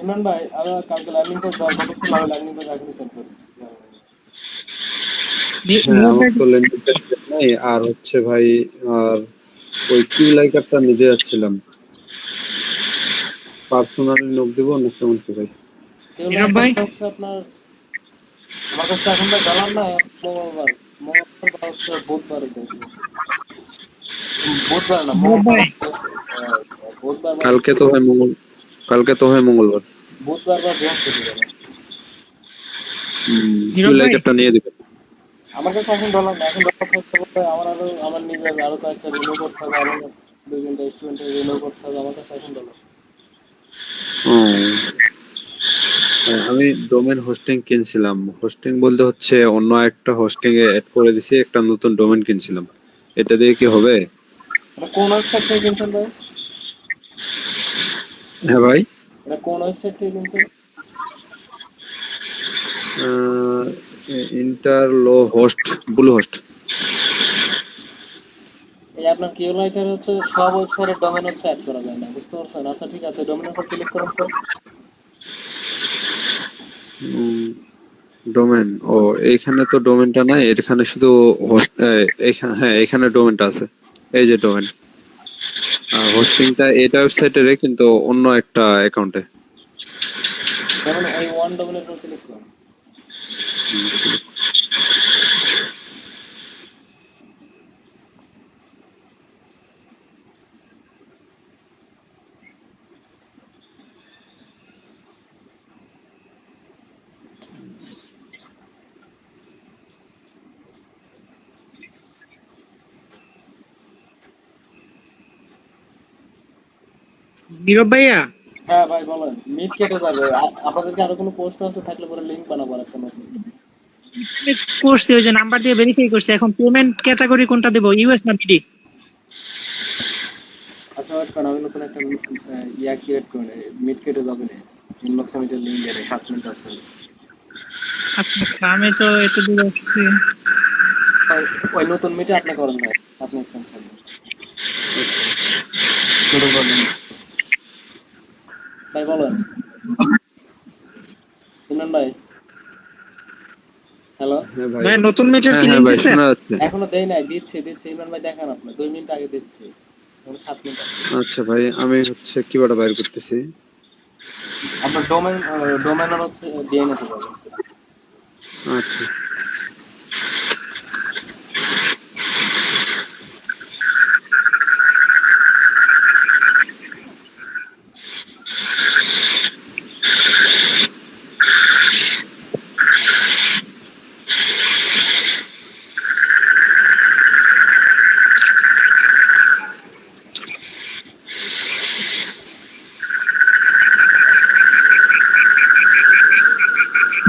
ইমরান ভাই, আমি কালকে লার্নিং কোর্স দেওয়ার কথা ছিল, আমি লার্নিং কোর্স এখনই সেন্ড করছি। হ্যাঁ, আমার তো লেন্ডিং পেজ নাই, আর হচ্ছে ভাই, আর ওই কিউ লাইকারটা নিজে যাচ্ছিলাম। পার্সোনালি নোক দেবো না কেমন কি ভাই? নীরব ভাই? হচ্ছে আপনার, আমার কাছে এখন তো ডলার না, মঙ্গলবার মঙ্গলবার বা হচ্ছে বুধবার দেখবো। বুধবার না, মঙ্গলবার। বুধবার বা কালকে তো হয় মঙ্গলবার। বুধবার বা বৃহস্পতিবার। কিউ লাইকারটা নিয়ে দিবেন। আমার কাছে এখন ডলার না, এখন ডলার থাকতে পারে আমার নিজের আরো কয়েকটা রিনিউ করতে হবে, আরো 2-3টা স্টুডেন্টের রিনিউ করতে হবে, আমার কাছে এখন ডলার। আমি ডোমেন হোস্টিং কিনছিলাম, হোস্টিং বলতে হচ্ছে অন্য একটা হোস্টিং এ অ্যাড করে দিছি, একটা নতুন ডোমেন কিনছিলাম, এটা দিয়ে কি হবে? এটা কোন ওয়েবসাইট থেকে কিনছেন ভাই? হ্যাঁ ভাই, এটা কোন ওয়েবসাইট থেকে কিনছেন? ইন্টারলো হোস্ট, ব্লু হোস্ট। এই আপনার কিউ লাইকার হচ্ছে সব ওয়েবসাইটের ডোমেন হচ্ছে অ্যাড করা যায় না, বুঝতে পারছেন? আচ্ছা ঠিক আছে, ডোমেনের উপর ক্লিক করুন তো। ডোমেন, ও এইখানে তো ডোমেনটা নাই, এখানে শুধু হোস্ট। এখানে, হ্যাঁ এখানে ডোমেনটা আছে, এই যে ডোমেন। হোস্টিংটা এটা ওয়েবসাইটের, কিন্তু অন্য একটা অ্যাকাউন্টে। যেমন এই ওয়ান ডোমেনের উপর ক্লিক করুন। নীরব ভাইয়া, হ্যাঁ ভাই বলেন। মিট কেটে যাবে। আপনাদেরকে আরো কোনো প্রশ্ন আছে থাকলে পরে লিংক বানাবো একটা নতুন। করছি ওই যে নাম্বার দিয়ে ভেরিফাই করছি, এখন পেমেন্ট ক্যাটাগরি কোনটা দেবো, ইউএস না বিডি? আচ্ছা ওয়েট করেন, আমি নতুন একটা ইয়া ক্রিয়েট করে নেই, মিট কেটে যাবে না। ইনবক্স আমি যে লিংক দিয়ে 7 মিনিট আছে। আচ্ছা আচ্ছা, আমি তো এত দূর আসছি। ওই নতুন মিটে আপনি করেন ভাই, আপনি এক্সটেনশন ভাই বলেন। ইমরান ভাই, হ্যালো। হ্যাঁ ভাই, ভাই নতুন মিটার কি হ্যাঁ লিংক ভাই, দিছেন? শোনা যাচ্ছে। এখনো দেই নাই, দিচ্ছি ইমরান ভাই, দেখেন আপনি 2 মিনিট আগে দিচ্ছি, এখন 7 মিনিট আছে। আচ্ছা ভাই, আমি হচ্ছে কিবোর্ডটা বাইর করতেছি। আপনার ডোমেন হচ্ছে ডিএনএস এ পাবেন। আচ্ছা,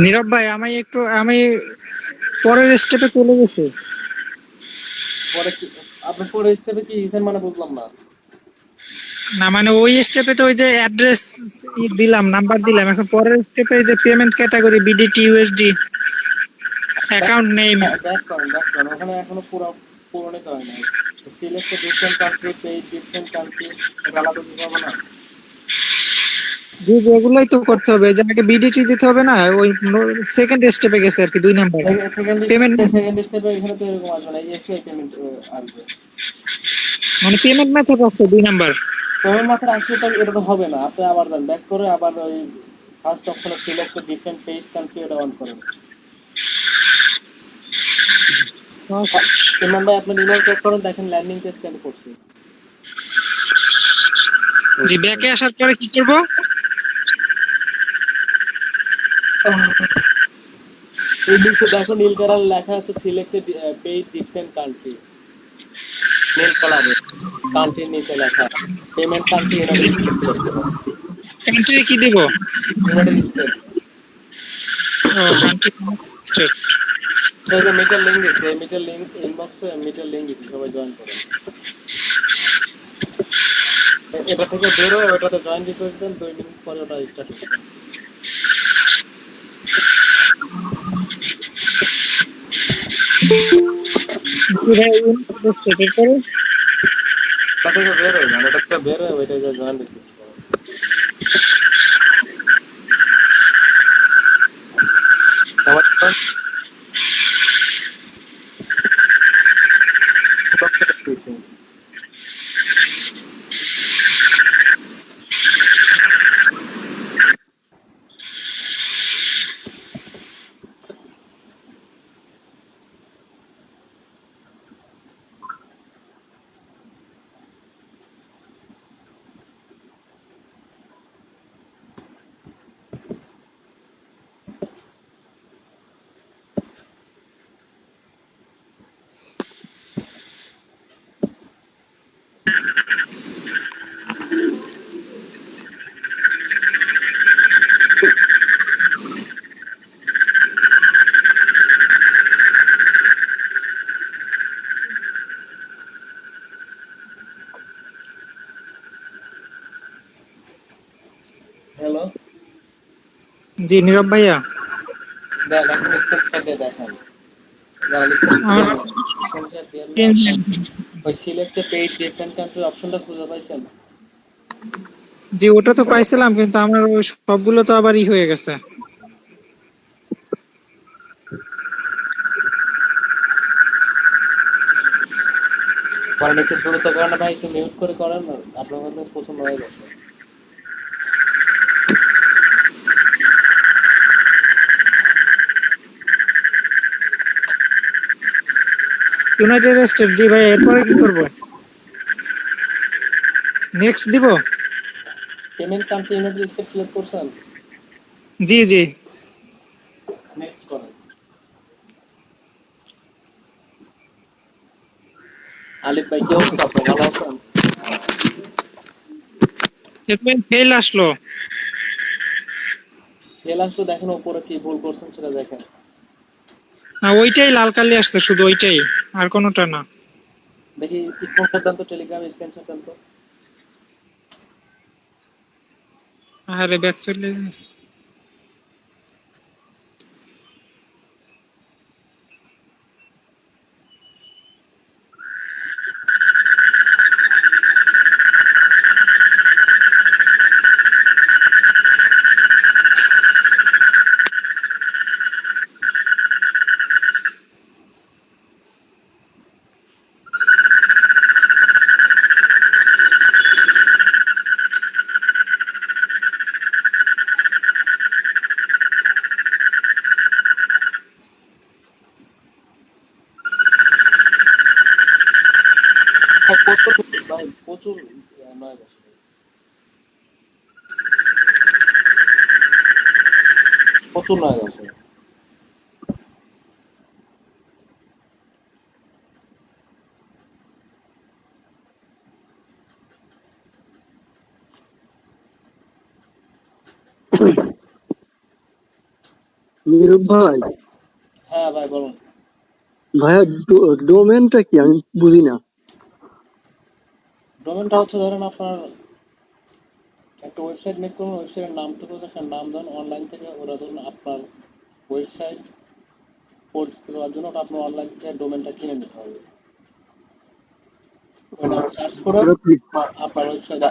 নীরব ভাই আমি পরের স্টেপে চলে গেছি। পরে কি আপনি পরে স্টেপে কি হিসেব মানে বুঝলাম না। না মানে ওই স্টেপে তো ওই যে অ্যাড্রেস দিলাম, নাম্বার দিলাম, এখন পরের স্টেপে যে payment category BDT USD account name. Back করেন ওখানে এখনো পুরো পূরণই হয় নাই। Select different country, pay different country, এটা আলাদা দিতে হবে না? জি জি, এগুলোই তো করতে হবে, যে আমাকে বিডিটি দিতে হবে না, ওই সেকেন্ড স্টেপে গেছে আর কি, 2 নাম্বার পেমেন্ট। সেকেন্ড স্টেপে এখানে তো এরকম আসবে না, এসবিআই পেমেন্ট আসবে। মানে পেমেন্ট মেথড আছে 2 নাম্বার। পেমেন্ট মাত্র আসলে তো এটা তো হবে না, আপনি আবার দেন ব্যাক করে আবার ওই ফার্স্ট অপশনে সিলেক্ট ডিফারেন্ট পেজ কান্ট্রি এটা অন করেন। ইমরান ভাই আপনি ইমেল চেক করেন, দেখেন ল্যান্ডিং পেজ সেন্ড করছি। জি, ব্যাকে আসার পরে কি করব? এই নিচে দেখো নীল কালার লেখা আছে সিলেক্টেড পেজ ডিফারেন্ট কান্ট্রি, নীল কালারে কান্ট্রির নিচে লেখা পেমেন্ট কান্ট্রি ইউনাইটেড স্টেটস করতে হবে। কান্ট্রি কি দেব? United States. ও কান্ট্রি স্টেট। এই যে মিটার লিঙ্ক দিচ্ছে, এই মিটার লিঙ্ক ইনবক্সে মিটার লিঙ্ক দিচ্ছে, সবাই জয়েন করেন। এটা থেকে বের হয়ে ওটাতে জয়েন রিকোয়েস্ট দেন, 2 মিনিট পরে ওটা স্টার্ট হবে। স্টেটের পরে এটা থেকে বের হয়ে যান, এটা থেকে বের হয়ে ওইটা জয়েন রিকোয়েস্ট করেন। সবাই join। হ্যালো, জি নীরব ভাইয়া। দেখেন স্টেপটাকে দেখেন। আমার ওই সিলেক্ট পেজ ডিফারেন্ট কান্ট্রি অপশনটা খুঁজে পাইছেন? জি ওটা তো পাইছিলাম, কিন্তু আমার ওই সবগুলো তো আবার হয়ে গেছে। কারণ একটু দ্রুত করেন ভাই, একটু মিউট করে করেন না, আপনার কাছে পছন্দ হয়ে যাচ্ছে। ইউনাইটেড স্টেট, জি ভাই, এরপরে কি করব? নেক্সট দিব? Payment country United state select করছেন? জি জি। নেক্সট করেন। আলিফ ভাই কি অবস্থা, আপনি ভালো আছেন? স্টেটমেন্ট ফেল আসলো। ফেল আসলে দেখেন উপরে কি ভুল করছেন সেটা দেখেন। না ওইটাই লাল কালি আসছে, শুধু ওইটাই, আর কোনোটা না। দেখি স্ক্রিনশট দেন তো, টেলিগ্রাম স্ক্রিনশট দেন তো। আরে ব্যাক চলে। ভাই প্রচুর নয় আসে, প্রচুর নয় আসে। নীরব ভাই, হ্যাঁ ভাই বলুন। ভাইয়া ডোমেনটা কি আমি বুঝি না। ডোমেনটা হচ্ছে ধরেন আপনার একটা ওয়েবসাইট মেক করুন, ওয়েবসাইটের নামটুকু একটা নাম দেন, অনলাইন থেকে ওরা ধরুন আপনার ওয়েবসাইট পোর্ট করার জন্য ওটা আপনার অনলাইন থেকে ডোমেনটা কিনে নিতে হবে। ওই নাম সার্চ করে আমরা ফি- আপনার ওয়েবসাইট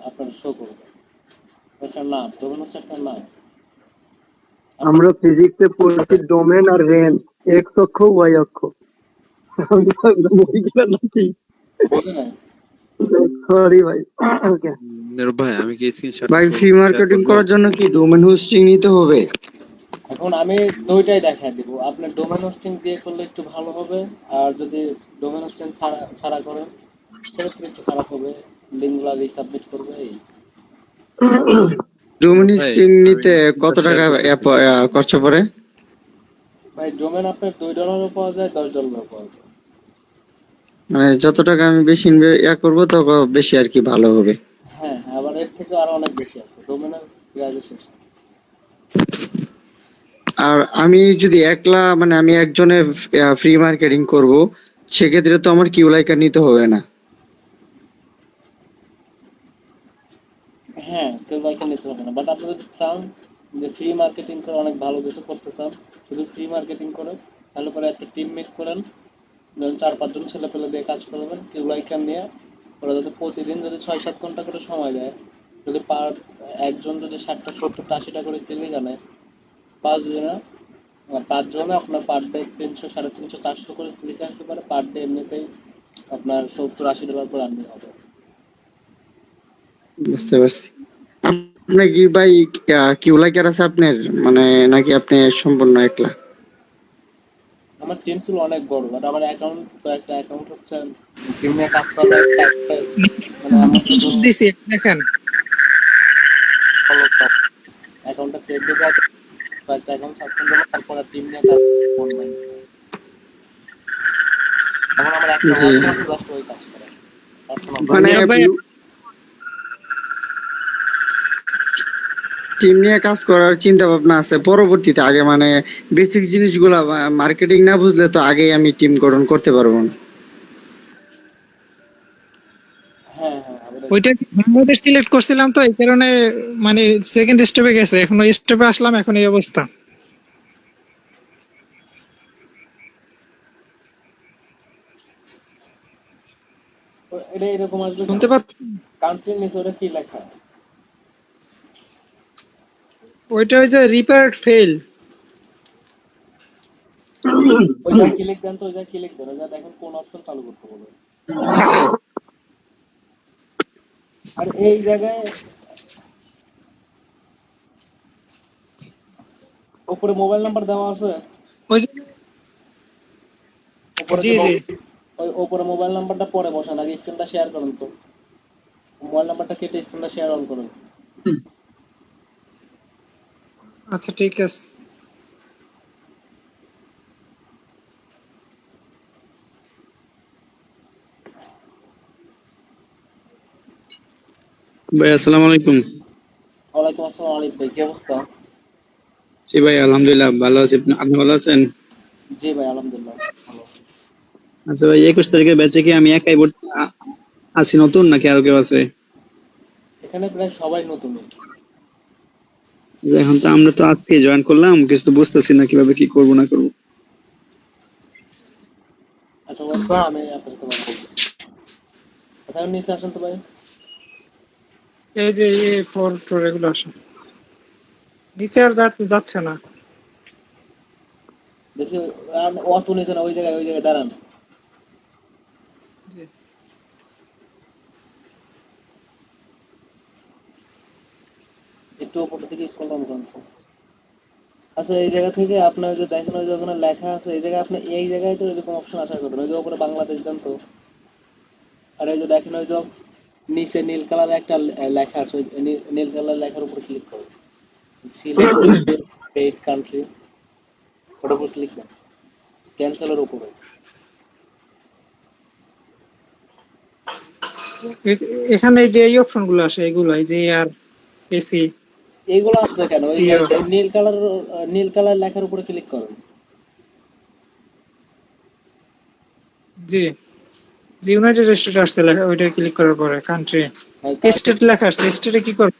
আপনার শো করবে। ওটার নাম ডোমেন হচ্ছে একটা নাম। আপনার আমরা ফিজিক্সে পড়ছি ডোমেন আর রেঞ্জ, এক্স অক্ষ ওয়াই অক্ষ। আমি ভাবলাম ওইগুলো নাকি। বোঝে নাই। সরি ভাই। ওকে। নীরব ভাই আমি কি স্ক্রিনশট ভাই ফ্রি শেয়ার মার্কেটিং করবো? করার জন্য কি ডোমেন হোস্টিং নিতে হবে? এখন আমি দুইটাই দেখায় দিব। আপনি ডোমেন হোস্টিং দিয়ে করলে একটু ভালো হবে, আর যদি ডোমেন হোস্টিং ছাড়া ছাড়া করেন সেক্ষেত্রে একটু খারাপ হবে, লিঙ্কগুলো রিসাবমিট করবে এই। ডোমেন ভাই হোস্টিং আমি নিতে কত শেয়ার টাকা করতেছি। খরচা পড়ে? ভাই ডোমেন আপনার $2 পাওয়া যায়, $10 পাওয়া যায়। মানে যত টাকা আমি বেশি করবো তত বেশি আর কি ভালো হবে। হ্যাঁ, আবার এর থেকে আরো অনেক বেশি আছে ডোমেনের গ্রাজুয়েশন। আর আমি যদি একলা মানে আমি একজনে ফ্রি মার্কেটিং করব, সেক্ষেত্রে তো আমার কিউ লাইকার নিতে হবে না। হ্যাঁ, কেউ বাইকে নিতে হবে না, বাট আপনি যদি চান যে ফ্রি মার্কেটিং করে অনেক ভালো কিছু করতে চান, শুধু ফ্রি মার্কেটিং করে, তাহলে পরে একটা টিম মেট করেন, ধরুন 4-5 জন ছেলে পেলে দিয়ে কাজ করবেন কেউ বাইকার নিয়ে। ওরা যদি প্রতিদিন যদি 6-7 ঘন্টা করে সময় দেয়, যদি পার একজন যদি 60টা 70টা 80টা করে কিনে জানে 5 দিনে, 5 জনে আপনার পার ডে 300 350 400 করে ক্লিক আসতে পারে পার ডে, এমনিতেই আপনার $70-80 করে আর্নিং হবে। বুঝতে পারছি। আপনার কি ভাই কিউ লাইকার আছে আপনার, মানে নাকি আপনি সম্পূর্ণ একলা? আমার টিম ছিল অনেক বড়, বাট আমার অ্যাকাউন্ট তো একটা অ্যাকাউন্ট হচ্ছে টিম নিয়ে কাজ করা মানে আমার শুধু স্ক্রিনশট দিছি দেখেন। অ্যাকাউন্টটা চেক দিতে আছে, কয়েকটা অ্যাকাউন্ট সাসপেন্ড হলো, তারপরে টিম নিয়ে কাজ করবেন। এখন আমার একটা জি, ওয়ার্কার আছে জাস্ট ওই কাজ করে। মানে নীরব ভাই টিম নিয়ে কাজ করার চিন্তা ভাবনা আছে পরবর্তীতে, আগে মানে বেসিক জিনিসগুলা মার্কেটিং না বুঝলে তো আগেই আমি টিম গঠন করতে পারবো না। হ্যাঁ হ্যাঁ আমাদের ওইটা আমাদের সিলেক্ট করছিলাম তো এই কারণে মানে সেকেন্ড স্টেপে গেছে, এখন ওই স্টেপে আসলাম, এখন এই অবস্থা। এটা এরকম আসবে কেন? শুনতে পাচ্ছি? কান্ট্রির নিচে ওটা কি লেখা? ওইটা ওই যে রিপেয়ার্ড ফেল। ওই জায়গায় ক্লিক দেন তো, ওই জায়গায় ক্লিক দেন, ওই জায়গায় দেখেন কোন অপশন চালু করতে বলবে। আর এই জায়গায় উপরে মোবাইল নাম্বার দেওয়া আছে, ওই যে উপরে জি যে জি ওই উপরে মোবাইল নাম্বারটা পরে বসান, আগে স্ক্রিনটা শেয়ার করুন তো। মোবাইল নাম্বারটা কেটে স্ক্রিনটা শেয়ার অন করুন। আচ্ছা ঠিক আছে। ভাই আসসালামু আলাইকুম। ওয়ালাইকুম আসসালাম আলিফ ভাই, কি অবস্থা? জি ভাই আলহামদুলিল্লাহ ভালো আছি, আপনি ভালো আছেন? জি ভাই আলহামদুলিল্লাহ ভালো। আচ্ছা ভাই 21 তারিখে ব্যাচে কি আমি একাই আছি নতুন নাকি আরো কেউ আছে? এখানে প্রায় সবাই নতুন। এখন তো আমরা তো আজকে জয়েন করলাম, কিছু তো বুঝতেছি না কিভাবে কি করব না করব। আচ্ছা ওয়েট করুন, আমি আপনার সাথে কথা বলতেছি। আচ্ছা আপনি নিচে আসেন তো ভাই। এই যে ফোর টোর এগুলো আসে, নিচে আর যাচ্ছে না। দেখি অত নিচে না, ওই জায়গায় দাঁড়ান। জি। একটু উপর থেকে স্ক্রল ডাউন করুন তো। আচ্ছা এই জায়গা থেকে আপনার যে দেখেন ওই যে ওখানে লেখা আছে, এই জায়গায় আপনি এই জায়গায় তো এরকম অপশন আসার কথা না, ওই যে উপরে বাংলাদেশ দেন তো। আর এই যে দেখেন ওই যে নিচে নীল কালার একটা লেখা আছে, ওই নীল কালার লেখার উপর ক্লিক করুন, সিলেক্ট পেইড কান্ট্রি, ওটার উপর ক্লিক দেন, ক্যান্সেলের উপরে। এখানে যে এই অপশন গুলো আসে এগুলো, এই যে আর এসি এইগুলো আসবে কেন? ওই CEO নীল কালার লেখার উপরে ক্লিক করুন। জি জি ইউনাইটেড স্টেট আসছে লেখা, ওইটা ক্লিক করার পরে কান্ট্রি স্টেট লেখা আসছে, স্টেটে কি করব?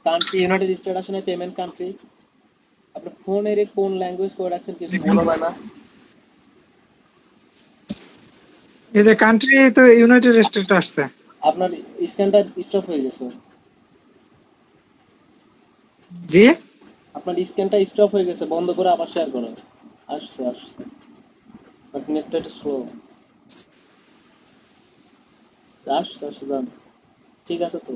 কান্ট্রি ইউনাইটেড স্টেট আসে না, পেমেন্ট কান্ট্রি। আপনার ফোনের কোন ল্যাঙ্গুয়েজ করে রাখছেন কিছু বোঝা যায় না। এই যে কান্ট্রি তো ইউনাইটেড স্টেট আসছে। আপনার স্ক্যানটা স্টপ হয়ে গেছে। জি আপনার স্ক্যানটা স্টপ হয়ে গেছে, বন্ধ করে আবার শেয়ার করুন। আসছে আসছে, বাট নেটটা একটু স্লো। আসছে আসছে, যান। ঠিক আছে তো।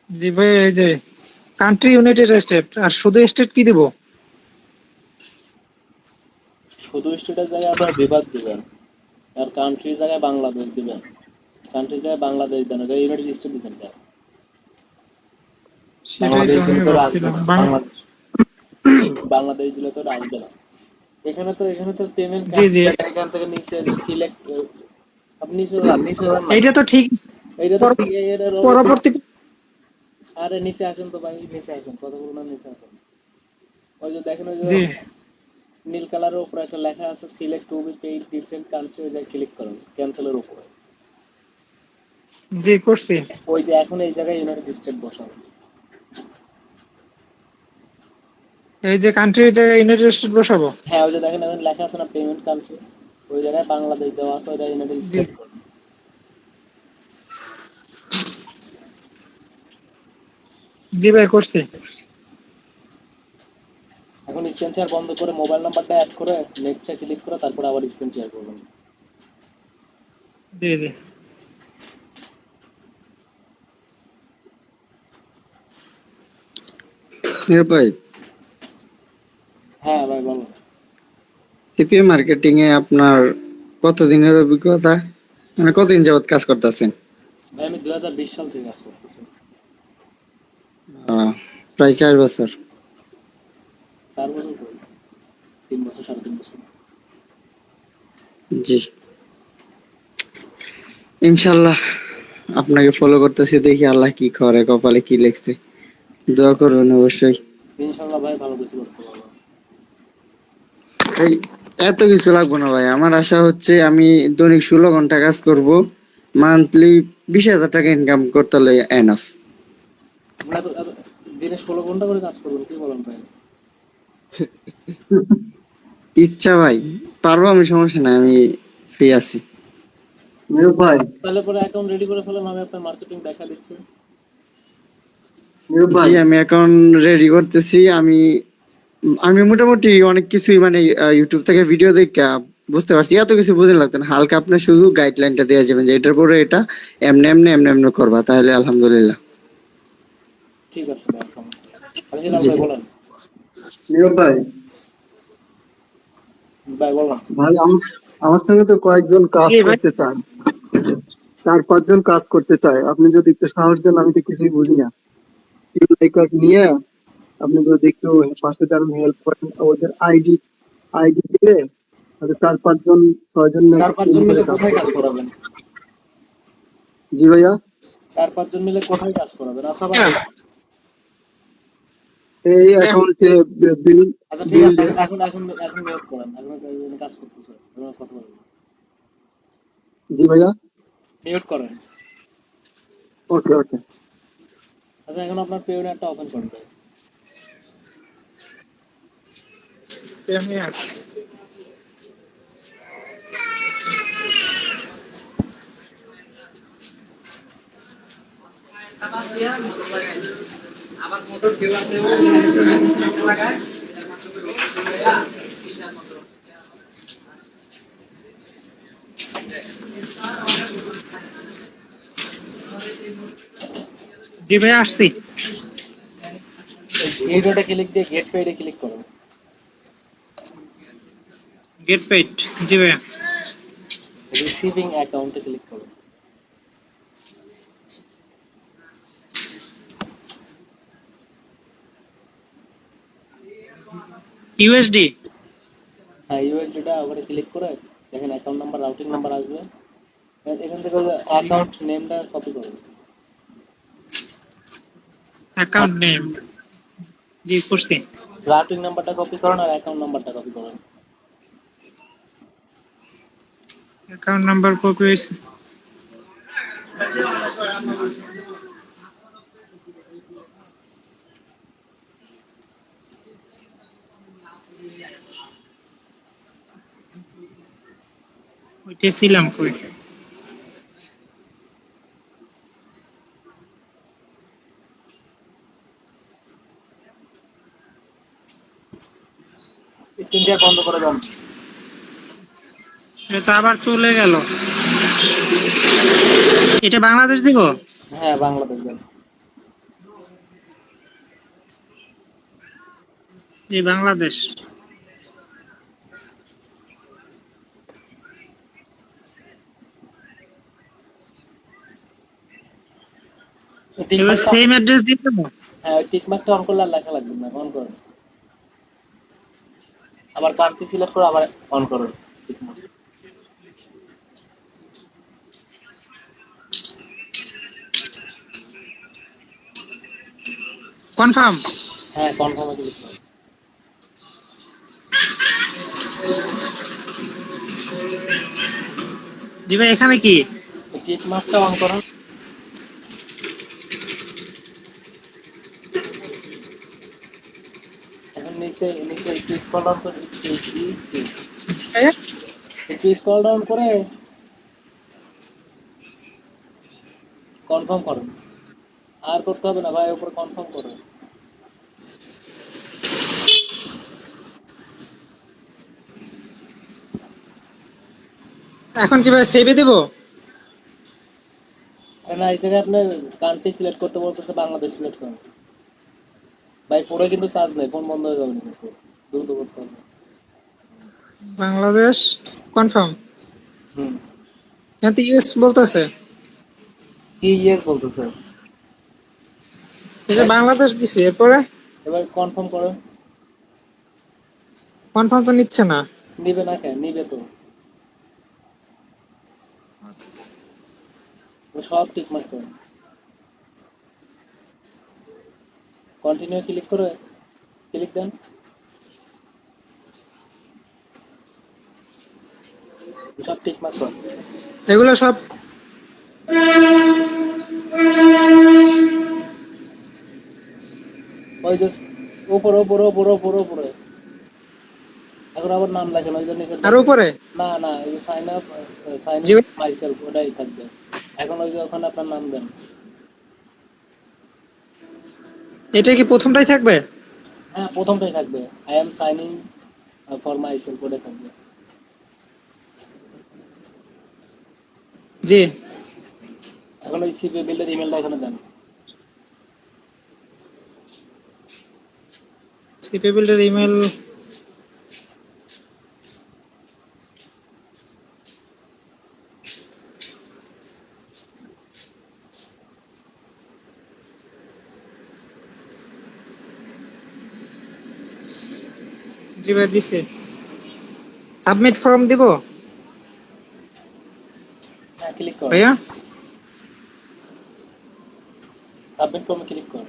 জি ভাই, এই যে কান্ট্রি ইউনাইটেড স্টেট, আর শুধু স্টেট কি দিব? শুধু স্টেটের জায়গায় আপনার বিভাগ দিবেন, আর কান্ট্রির জায়গায় বাংলাদেশ দিবেন। কান্ট্রির জায়গায় বাংলাদেশ দেন, ইউনাইটেড স্টেট দিচ্ছেন কেন? সেটাই তো বাংলাদেশ আমি দিলে তো আসবে ভাবছিলাম। না। বাংলাদেশ দিলে তো আসবে না। এখানে তো পেমেন্ট জি জি, এখান থেকে নিচে সিলেক্ট, আপনি নিচে যান, নিচে যান না। এইটা তো ঠিক আছে। এইটা তো ঠিক, এটার পরবর্তী আরে নিচে আসেন তো ভাই, নিচে আসেন, কথা বলুন না, নিচে আসেন। ওই যে দেখেন, ওই যে জি নীল কালারের উপরে একটা লেখা আছে select two be paid different country, ওই জায়গায় ক্লিক করুন ক্যান্সেলের উপরে। জি করছি। ওই যে এখন এই জায়গায় ইউনাইটেড স্টেট বসানো। এই যে কান্ট্রির জায়গায় ইউনাইটেড স্টেট বসাবো। হ্যাঁ, ওই যে দেখেন এখন লেখা আছে না পেমেন্ট কান্ট্রি, ওই জায়গায় বাংলাদেশ দেওয়া আছে, ওই জায়গায় ইউনাইটেড জি স্টেট করুন। জি ভাই করছি। এখন স্ক্রিন শেয়ার বন্ধ করে মোবাইল নাম্বারটা অ্যাড করে নেক্সটে ক্লিক করে তারপরে আবার স্ক্রিন শেয়ার করবেন। জি জি ভাই, হ্যাঁ ভাই বলো। সিপিএম মার্কেটিং এ আপনার কতদিনের অভিজ্ঞতা, মানে কতদিন যাবত কাজ করতেছেন? ভাই আমি 2020 সাল থেকে কাজ করতেছি। প্রায় 4 বছর। 4 বছর করি, 3 বছর, 3.5 বছর। জি, ইনশাল্লাহ আপনাকে ফলো করতেছি, দেখি আল্লাহ কি করে, কপালে কি লেখছে। দোয়া করবেন অবশ্যই। ইনশাল্লাহ ভাই ভালো কিছু করতে পারবো। এই এত কিছু লাগবে না ভাই, আমার আশা হচ্ছে আমি দৈনিক 16 ঘন্টা কাজ করব, মান্থলি 20,000 টাকা ইনকাম করতে হলে এনাফ। আমরা তো দিনে 16 ঘন্টা করে কাজ করবেন, কি বলেন ভাই? ইচ্ছা ভাই, পারবো, আমি সমস্যা নাই, আমি ফ্রি আছি। নীরব ভাই, তাহলে পরে অ্যাকাউন্ট রেডি করে ফেলেন, আমি আপনার মার্কেটিং দেখা দিচ্ছি। নীরব ভাই, জি, আমি অ্যাকাউন্ট রেডি করতেছি। আমি আমি মোটামুটি অনেক কিছুই মানে ইউটিউব থেকে ভিডিও দেখে বুঝতে পারছি, এত কিছু বুঝে লাগতো না, হালকা আপনার শুধু গাইডলাইনটা দেওয়া যাবেন যে এটার পরে এটা এমনি এমনি এমনি এমনি করবা, তাহলে আলহামদুলিল্লাহ। ঠিক আছে ভাই, সমস্যা নেই। আমি হিলাল জি ভাই বলেন। নীরব ভাই, ভাই বলেন। ভাই আমার আমার সঙ্গে তো কয়েকজন কাজ জি ভাই, করতে চায়, 4-5 জন কাজ করতে চায়। আপনি যদি একটু সাহস দেন, আমি তো কিছুই বুঝি না, কার্ড নিয়ে আপনি যদি একটু পাশে দাঁড়ান, হেল্প করেন, ওদের আইডি আইডি দিলে হয়তো 4-5 জন 6 জন 4-5 জন মিলে মিলে কাজ কোথায় কাজ করবে। করাবেন? জি ভাইয়া, 4-5 জন মিলে কোথায় কাজ করাবেন? আচ্ছা ভাই, এই অ্যাকাউন্টে বিল আচ্ছা ঠিক বিল আছে, এখন মিউট করেন, এখন এই কাজ করতেছে, আপনার কথা বলবেন। জি ভাইয়া, মিউট করেন। ওকে ওকে। আচ্ছা এখন আপনার পেওনেটটা ওপেন করবে। আমি আছি। জি ভাই আসছি। এই ডটে ক্লিক দিয়ে গেট পেইডে ক্লিক করুন। গেট পেইড, জি ভাই। রিসিভিং অ্যাকাউন্টে ক্লিক করুন। ইউএসডি, করে ওখানে ক্লিক করে দেখেন অ্যাকাউন্ট নাম্বার রাউটিং নাম্বার আসবে, এখান থেকে অ্যাকাউন্ট নেমটা কপি করবেন। অ্যাকাউন্ট নেম, জি করছি। রাউটিং নাম্বারটা কপি করেন আর অ্যাকাউন্ট নাম্বারটা কপি করেন। অ্যাকাউন্ট নাম্বার কপি হয়েছে। ওইটা ছিলাম কই? স্ক্রিন শেয়ার বন্ধ করে দেন। এটা তো আবার চলে গেল। এটা বাংলাদেশ দিব? হ্যাঁ বাংলাদেশ দেন। জি বাংলাদেশ। এবার সেম অ্যাড্রেস দিয়ে দেবো? হ্যাঁ টিক মার্কটা অন করলে আর লেখা লাগবে না, অন করুন। আবার কান্ট্রি সিলেক্ট করে আবার অন করুন টিক মার্ক। কনফার্ম? হ্যাঁ কনফার্মে ক্লিক করুন। জি ভাই এখানে কি? টিক মার্কটা অন করুন। এখন নিচে নিচে একটু স্ক্রল ডাউন করে একটু স্ক্রল ডাউন করে কনফার্ম করুন। আর করতে হবে না ভাই, উপরে কনফার্ম করুন। এখন কি ভাই সেভে দেব? না এই জায়গায় আপনার কান্ট্রি সিলেক্ট করতে বলতেছে, বাংলাদেশ সিলেক্ট করুন। ভাই পরে কিন্তু চার্জ নেই, ফোন বন্ধ হয়ে যাবে না কিন্তু, দ্রুত করতে হবে। বাংলাদেশ কনফার্ম। হুম এখানে তো ইউএস বলতেছে। কি ইয়েস বলতেছে? এই যে বাংলাদেশ দিছে, এরপরে এবার কনফার্ম করুন। কনফার্ম তো নিচ্ছে না। নিবে না কেন? নিবে তো, সব টিক মার্ক করুন। কন্টিনিউ ক্লিক করে ক্লিক দেন। সব টিক মার্ক করুন। এগুলো সব ওই যে উপরে উপরে উপরে উপরে উপরে এখন আবার নাম লেখেন ওই যে নিচে। আর উপরে? না না ওই যে সাইন আপ, সাইন জি ইন মাইসেলফ ওটাই থাকবে। এখন ওই যে ওখানে আপনার নাম দেন। এটা কি প্রথমটাই থাকবে? হ্যাঁ প্রথমটাই থাকবে, I am signing for myself ওটাই থাকবে। জি। এখন ওই সিপি বিল্ডের ইমেলটা এখানে দেন। সিপি বিল্ডের ইমেল জি ভাই দিছে। সাবমিট ফর্ম দিব হ্যাঁ ক্লিক করুন, ভাইয়া? সাবমিট ফর্মে ক্লিক করুন।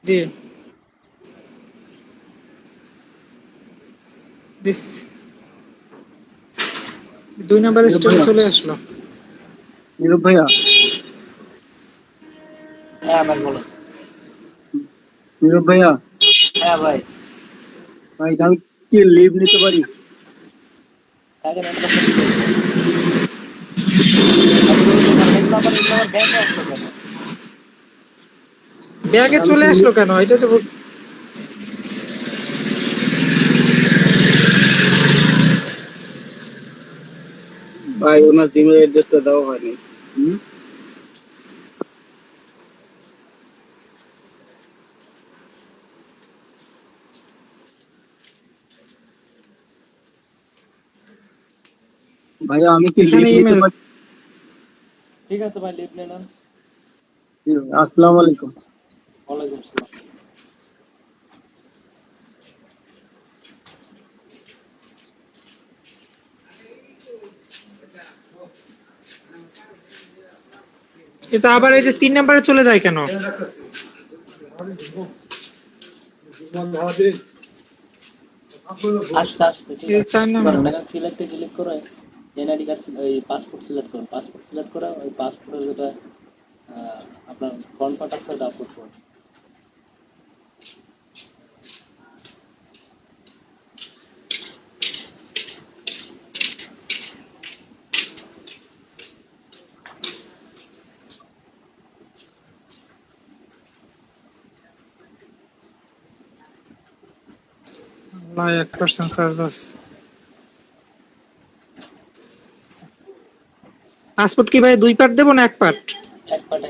জি দিস 2 নাম্বার স্টেপে চলে আসলো। নীরব ভাইয়া, হ্যাঁ ভাই বলুন। নীরব ভাইয়া, হ্যাঁ ভাই ভাই আমি কি লিভ নিতে পারি? আগে নেট আবার ব্যাংকে আসলো কেন? ব্যাগে চলে আসলো কেন? এটা তো ভাই ওনার জিমেল অ্যাড্রেসটা দেওয়া হয়নি। ভাইয়া আমি কি এখানে লিভ নিতে ইমেল। পারি? ঠিক আছে ভাই লিভ নিলাম। জি ভাই, আসসালামু আলাইকুম। ওয়ালাইকুম আসসালাম। এটা আবার এই যে 3 নম্বরে চলে যায় কেন? আসতে ঠিক এই আছে। 4 নম্বর সিলেক্টে ক্লিক করে এনআইডি কার্ড এই পাসপোর্ট সিলেক্ট করুন, পাসপোর্ট সিলেক্ট করে ওই পাসপোর্টের যেটা আপনার ফ্রন্ট পার্ট আছে ওটা আপলোড করুন। আল্লাহ 1% চার্জ আছে। পাসপোর্ট কি ভাই 2 পার্ট দেব না 1 পার্ট? এক পার্ট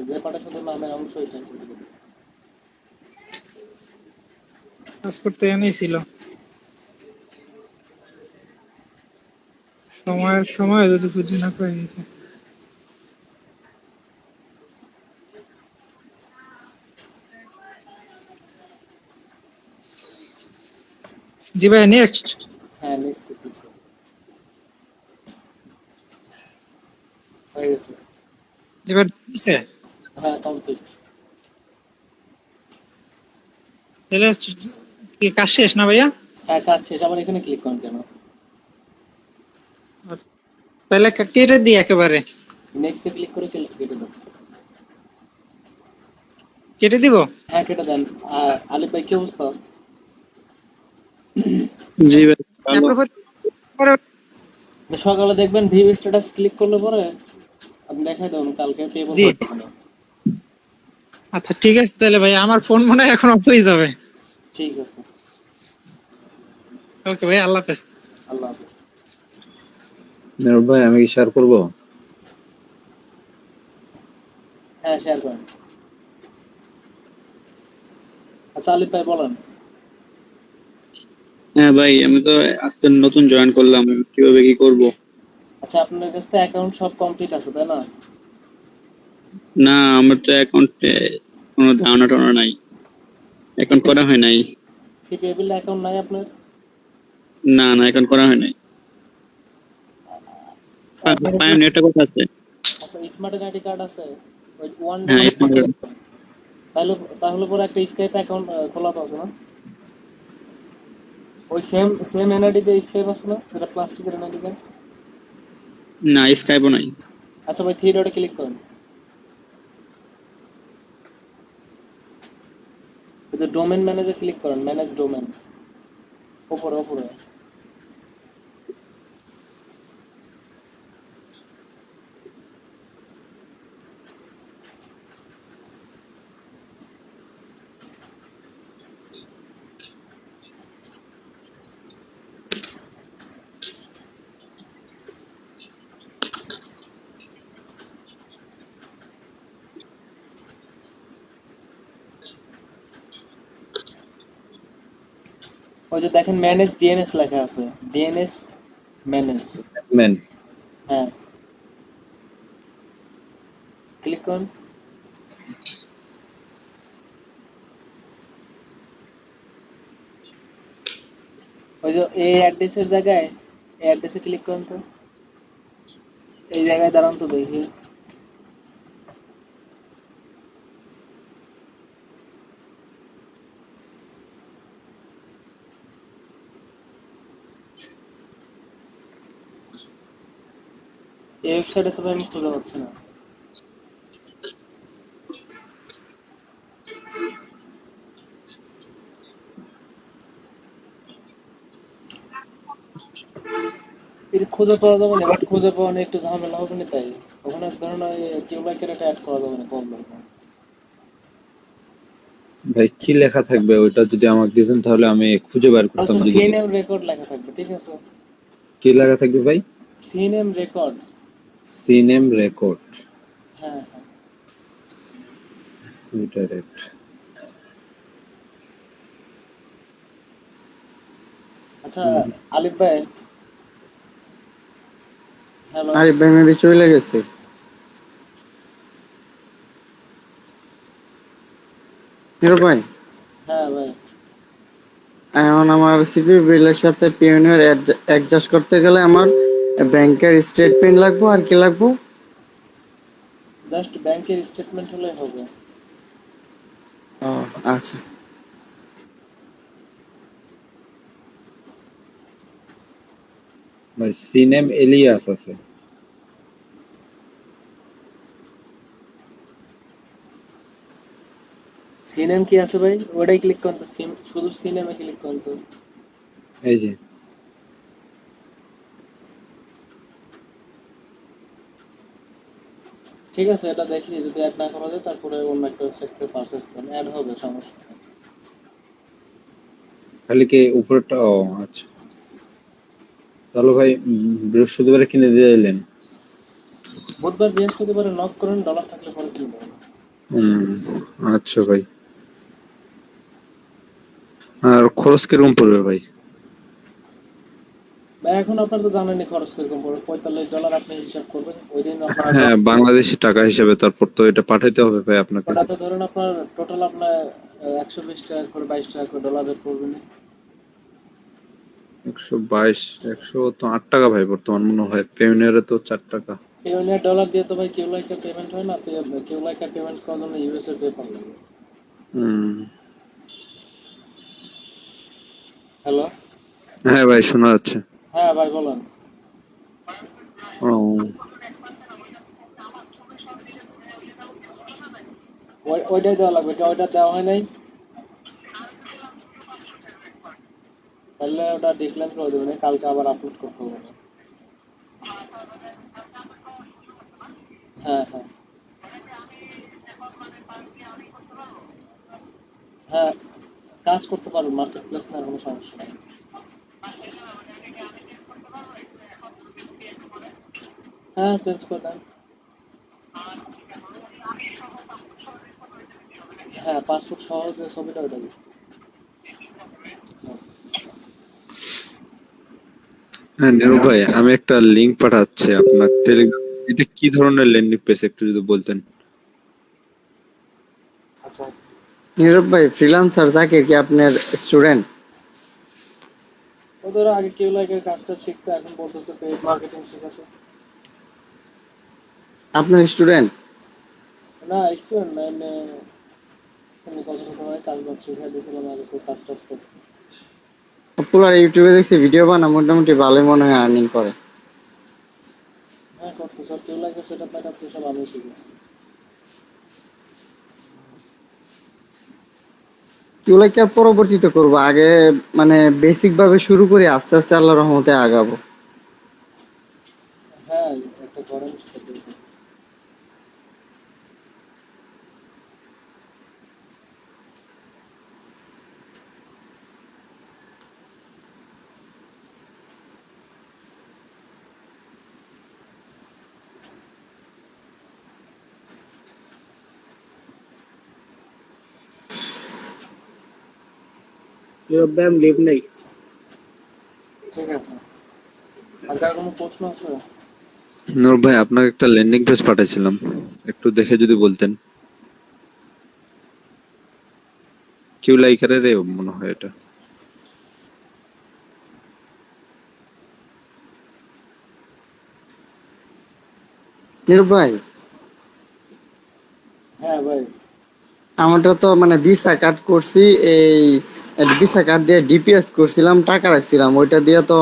যে পার্টে শুধু নামের অংশ এটা পাসপোর্ট তো এনেই ছিল। সময় যদি খুঁজে না পাই এই যে। জি ভাই নেক্সট। হ্যাঁ নেক্সট ক্লিক করুন। হয়ে গেছে। জি ভাই দিছে। হ্যাঁ কমপ্লিট। তাহলে কি কাজ শেষ না ভাইয়া? হ্যাঁ কাজ শেষ। আবার এখানে ক্লিক করুন কেন? তাহলে কেটে দিই একেবারে। নেক্সটে ক্লিক করে কেটে দেন। কেটে দিব? হ্যাঁ কেটে দেন। আলিফ ভাই কি অবস্থা? জি ভাই ভালো। পরে সকালে দেখবেন ভিউ স্ট্যাটাস ক্লিক করলে পরে আপনি দেখাই দেবেন কালকে পেবল জি। হবে। আচ্ছা ঠিক আছে তাহলে ভাই আমার ফোন মনে হয় এখন অফ হয়ে যাবে। ঠিক আছে। ওকে ভাই আল্লাহ হাফেজ। আল্লাহ হাফেজ। নীরব ভাই আমি কি শেয়ার করবো? হ্যাঁ শেয়ার করেন। আচ্ছা আলিফ ভাই বলেন। হ্যাঁ ভাই আমি তো আজকে নতুন জয়েন করলাম, কিভাবে কি করব? আচ্ছা আপনার কাছে অ্যাকাউন্ট সব কমপ্লিট আছে তাই না? না আমার তো অ্যাকাউন্টে কোনো ধারণা টানা নাই, অ্যাকাউন্ট করা হয় নাই। সিপিএবিল অ্যাকাউন্ট নাই আপনার? না না অ্যাকাউন্ট করা হয় নাই। পায়োনিয়ার একটা কথা আছে। আচ্ছা স্মার্ট আইডি কার্ড আছে? ওই ওয়ান হ্যাঁ smart- তাহলে তাহলে পরে একটা স্কাইপ অ্যাকাউন্ট খোলা তো আছে না? ওই সেম এনআইডি তে স্কাইপ আছে না, যেটা প্লাস্টিকের এনআইডি কার্ড? না স্কাইপও নাই। আচ্ছা ভাই থ্রি ডটে ক্লিক করুন। ওই যে ডোমেন ম্যানেজে ক্লিক করেন, ম্যানেজ ডোমেন উপরে উপরে। ওই যে দেখেন ম্যানেজ ডিএনএস লেখা আছে, ডিএনএস ম্যানেজ। ম্যান হ্যাঁ ক্লিক করুন। ওই যে এই অ্যাড্রেসের জায়গায় এই অ্যাড্রেসে ক্লিক করুন তো। এই জায়গায় দাঁড়ান তো দেখি। এই ওয়েবসাইটে তো আমি খুঁজে পাচ্ছি না। এটা খুঁজে পাওয়া যাবে না, বাট খুঁজে পাওয়া নিয়ে একটু ঝামেলা হবে না তাই। ওখানে ধরুন টিউবাইকের একটা অ্যাড করা যাবে না, প্রবলেম। ভাই কি লেখা থাকবে ওইটা যদি আমাকে দিতেন তাহলে আমি খুঁজে বের করতাম। যদি সিএনএম রেকর্ড লেখা থাকবে, ঠিক আছে? কি লেখা থাকবে ভাই? CNM record. সিনেম রেকর্ড হ্যাঁ হ্যাঁ ইন্টারেক্ট। আচ্ছা আলিফ ভাই। হ্যালো আরে ভাই মেবি চলে গেছে। নীরব ভাই হ্যাঁ ভাই। এখন আমার সিপি বিলের সাথে পিওনিয়ার অ্যাডজাস্ট করতে গেলে আমার ব্যাংকের স্টেটমেন্ট লাগবে আর কি লাগবে? জাস্ট ব্যাংকের স্টেটমেন্ট হলেই হবে। ও আচ্ছা। ভাই সিনেম এলিয়াস আছে। সিনেম কি আছে ভাই? ওটাই ক্লিক করুন তো, শুধু সিনেমে ক্লিক করুন তো। এই যে ঠিক আছে, এটা দেখি যদি অ্যাড না করা যায় তারপরে অন্য একটা ওয়েবসাইট থেকে পারচেজ করেন, অ্যাড হবে, সমস্যা নেই। খালি কি উপরেরটা? ও আচ্ছা, তাহলে ভাই বৃহস্পতিবারে কিনে দিয়ে এলেন। বুধবার বৃহস্পতিবারে নক করেন, ডলার থাকলে পরে কিনবেন। হুম, আচ্ছা ভাই। আর খরচ কিরকম পড়বে ভাই? ভাই এখন আপনার তো জানেনই খরচ কিরকম পড়বে, $45 আপনি হিসাব করবেন, ওই দিন আপনার হ্যাঁ, বাংলাদেশি টাকা হিসাবে তারপর তো এটা পাঠাইতে হবে ভাই আপনাকে। ওটাতে ধরেন আপনার টোটাল আপনার 120 টাকা করে, 22 টাকা করে ডলারের পড়বে না। 122, 100 তো 8 টাকা ভাই বর্তমান মনে হয়। পেমিনিয়ারে তো 4 টাকা। ইউনিয়ন ডলার দিয়ে তো ভাই কিউলাইকার পেমেন্ট হয় না, তো কিউলাইকার পেমেন্ট করার জন্য ইউএসএ পেপার লাগে। হুম, হ্যালো, হ্যাঁ ভাই শোনা যাচ্ছে। হ্যাঁ ভাই বলেন। ও, ওইটাই দেওয়া লাগবে, ওইটা দেওয়া হয় নাই, তাহলে ওটা ডিক্লাইন করে দেবেন, কালকে আবার আপলোড করতে হবে না। হ্যাঁ হ্যাঁ হ্যাঁ, কাজ করতে পারবেন, মার্কেট প্লেস না, কোনো সমস্যা নেই। হ্যাঁ, চেঞ্জ করে দেন। হ্যাঁ, পাসপোর্ট সহ যে ছবিটা ওটা দিন। হ্যাঁ নীরব ভাই, আমি একটা লিংক পাঠাচ্ছি আপনার টেলিগ্রাম। এটা কি ধরনের ল্যান্ডিং পেজ একটু যদি বলতেন। আচ্ছা, নীরব ভাই, ফ্রিল্যান্সার জাকির কি আপনার স্টুডেন্ট? ওদের আগে কিউলাইকের কাজটা শিখতে, এখন বলতেছে পেজ মার্কেটিং শেখাচ্ছে। আপনার স্টুডেন্ট? না, স্টুডেন্ট না, এমনি এমনি কত সময় কাজ বাজ শিখে দিয়েছিলাম আগে, তো কাজ টাজ করতে। পপুলার ইউটিউবে দেখছি ভিডিও বানা, মোটামুটি ভালোই মনে হয় আর্নিং করে। হ্যাঁ করতে সব কিউলাইকের সেট আপ মেকআপ তো সব আমি শিখেছি। কিউলাইক আর পরবর্তীতে করবো, আগে মানে বেসিক ভাবে শুরু করে আস্তে আস্তে আল্লাহর রহমতে আগাবো। হ্যাঁ, একটা করেন সেটা। নীরব ভাই, আমি লিভ নেই। ঠিক আছে, আর কার কোনো প্রশ্ন আছে? নীরব ভাই, আপনাকে একটা ল্যান্ডিং পেজ পাঠাইছিলাম, একটু দেখে যদি বলতেন। কিউ লাইকারের মনে হয় এটা। নীরব ভাই, হ্যাঁ ভাই, আমারটা তো মানে ভিসা কার্ড করছি, এই ভিসা কার্ড দিয়ে ডিপিএস করছিলাম, টাকা রাখছিলাম, ওইটা দিয়ে তো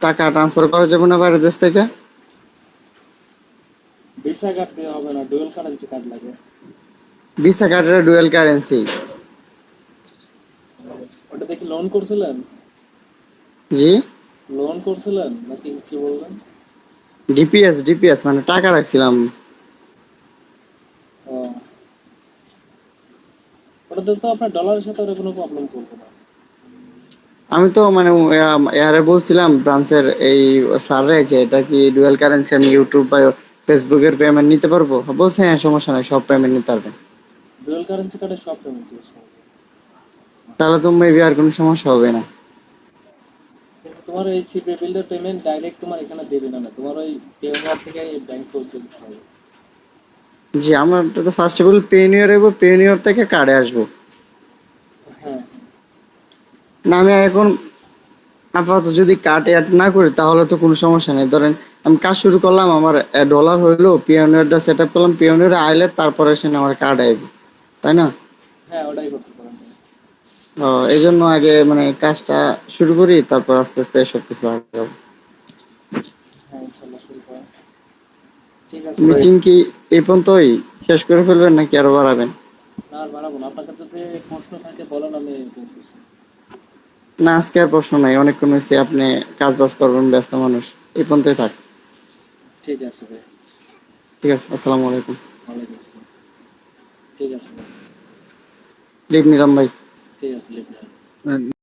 টাকা ট্রান্সফার করা যাবে না বাইরের দেশ থেকে? ভিসা কার্ড দিয়ে হবে না, ডুয়াল কারেন্সি কার্ড লাগে। ভিসা কার্ডের ডুয়াল কারেন্সি? ওটা দেখি লোন করছিলেন? জি, লোন করছিলেন নাকি কি বললেন? ডিপিএস ডিপিএস মানে টাকা রাখছিলাম। ও, ওটাতে তো আপনার ডলারের সাথে ওটা কোনো প্রবলেম করবে না। আমি তো মানে এয়ারে বলছিলাম ব্রাঞ্চের এই স্যাররে যে এটা কি ডুয়াল কারেন্সি, আমি ইউটিউব বা ফেসবুকের পেমেন্ট নিতে পারবো? বলছে হ্যাঁ, সমস্যা নাই, সব পেমেন্ট নিতে পারবেন। ডুয়াল কারেন্সি কার্ডে সব পেমেন্ট দিয়েছে, তাহলে তো মেবি আর কোনো সমস্যা হবে না। কিন্তু তোমার এই সিপে বিলের পেমেন্ট ডাইরেক্ট তোমার এখানে দেবে না, তোমার ওই পেওনিয়ার থেকে ব্যাংক করতে দিতে হবে। জি, আমার তো ফার্স্ট অফ অল পেনিয়র এবো, পেনিয়র থেকে কার্ডে আসবো। হ্যাঁ, না আমি এখন আপাতত যদি কার্ড অ্যাড না করি তাহলে তো কোনো সমস্যা নেই। ধরেন আমি কাজ শুরু করলাম, আমার ডলার হইলো, পিওনিয়ারটা সেট আপ করলাম, পিওনিয়ার আইলে তারপরে সেখানে আমার কার্ড আইবে, তাই না? হ্যাঁ ওটাই করতে পারেন। এই জন্য আগে মানে কাজটা শুরু করি, তারপর আস্তে আস্তে সবকিছু আগাবো। হ্যাঁ ইনশাল্লাহ শুরু করেন। ঠিক আছে ভাই। মিটিং কি এই পর্যন্তই শেষ করে ফেলবেন নাকি আরো বাড়াবেন? না আর বাড়াবো না, আপনার কাছে যদি প্রশ্ন থাকে বলেন, আমি বলতেছি। না, আজকে আর প্রশ্ন নাই, অনেকক্ষণ হয়েছে, আপনি কাজ বাজ করবেন, ব্যস্ত মানুষ, এই পর্যন্তই থাক। ঠিক আছে ভাই। ঠিক আছে, আসসালামু আলাইকুম। ওয়ালাইকুম আসসালাম। ঠিক আছে ভাই। লিভ নিলাম ভাই। ঠিক আছে লিখলাম।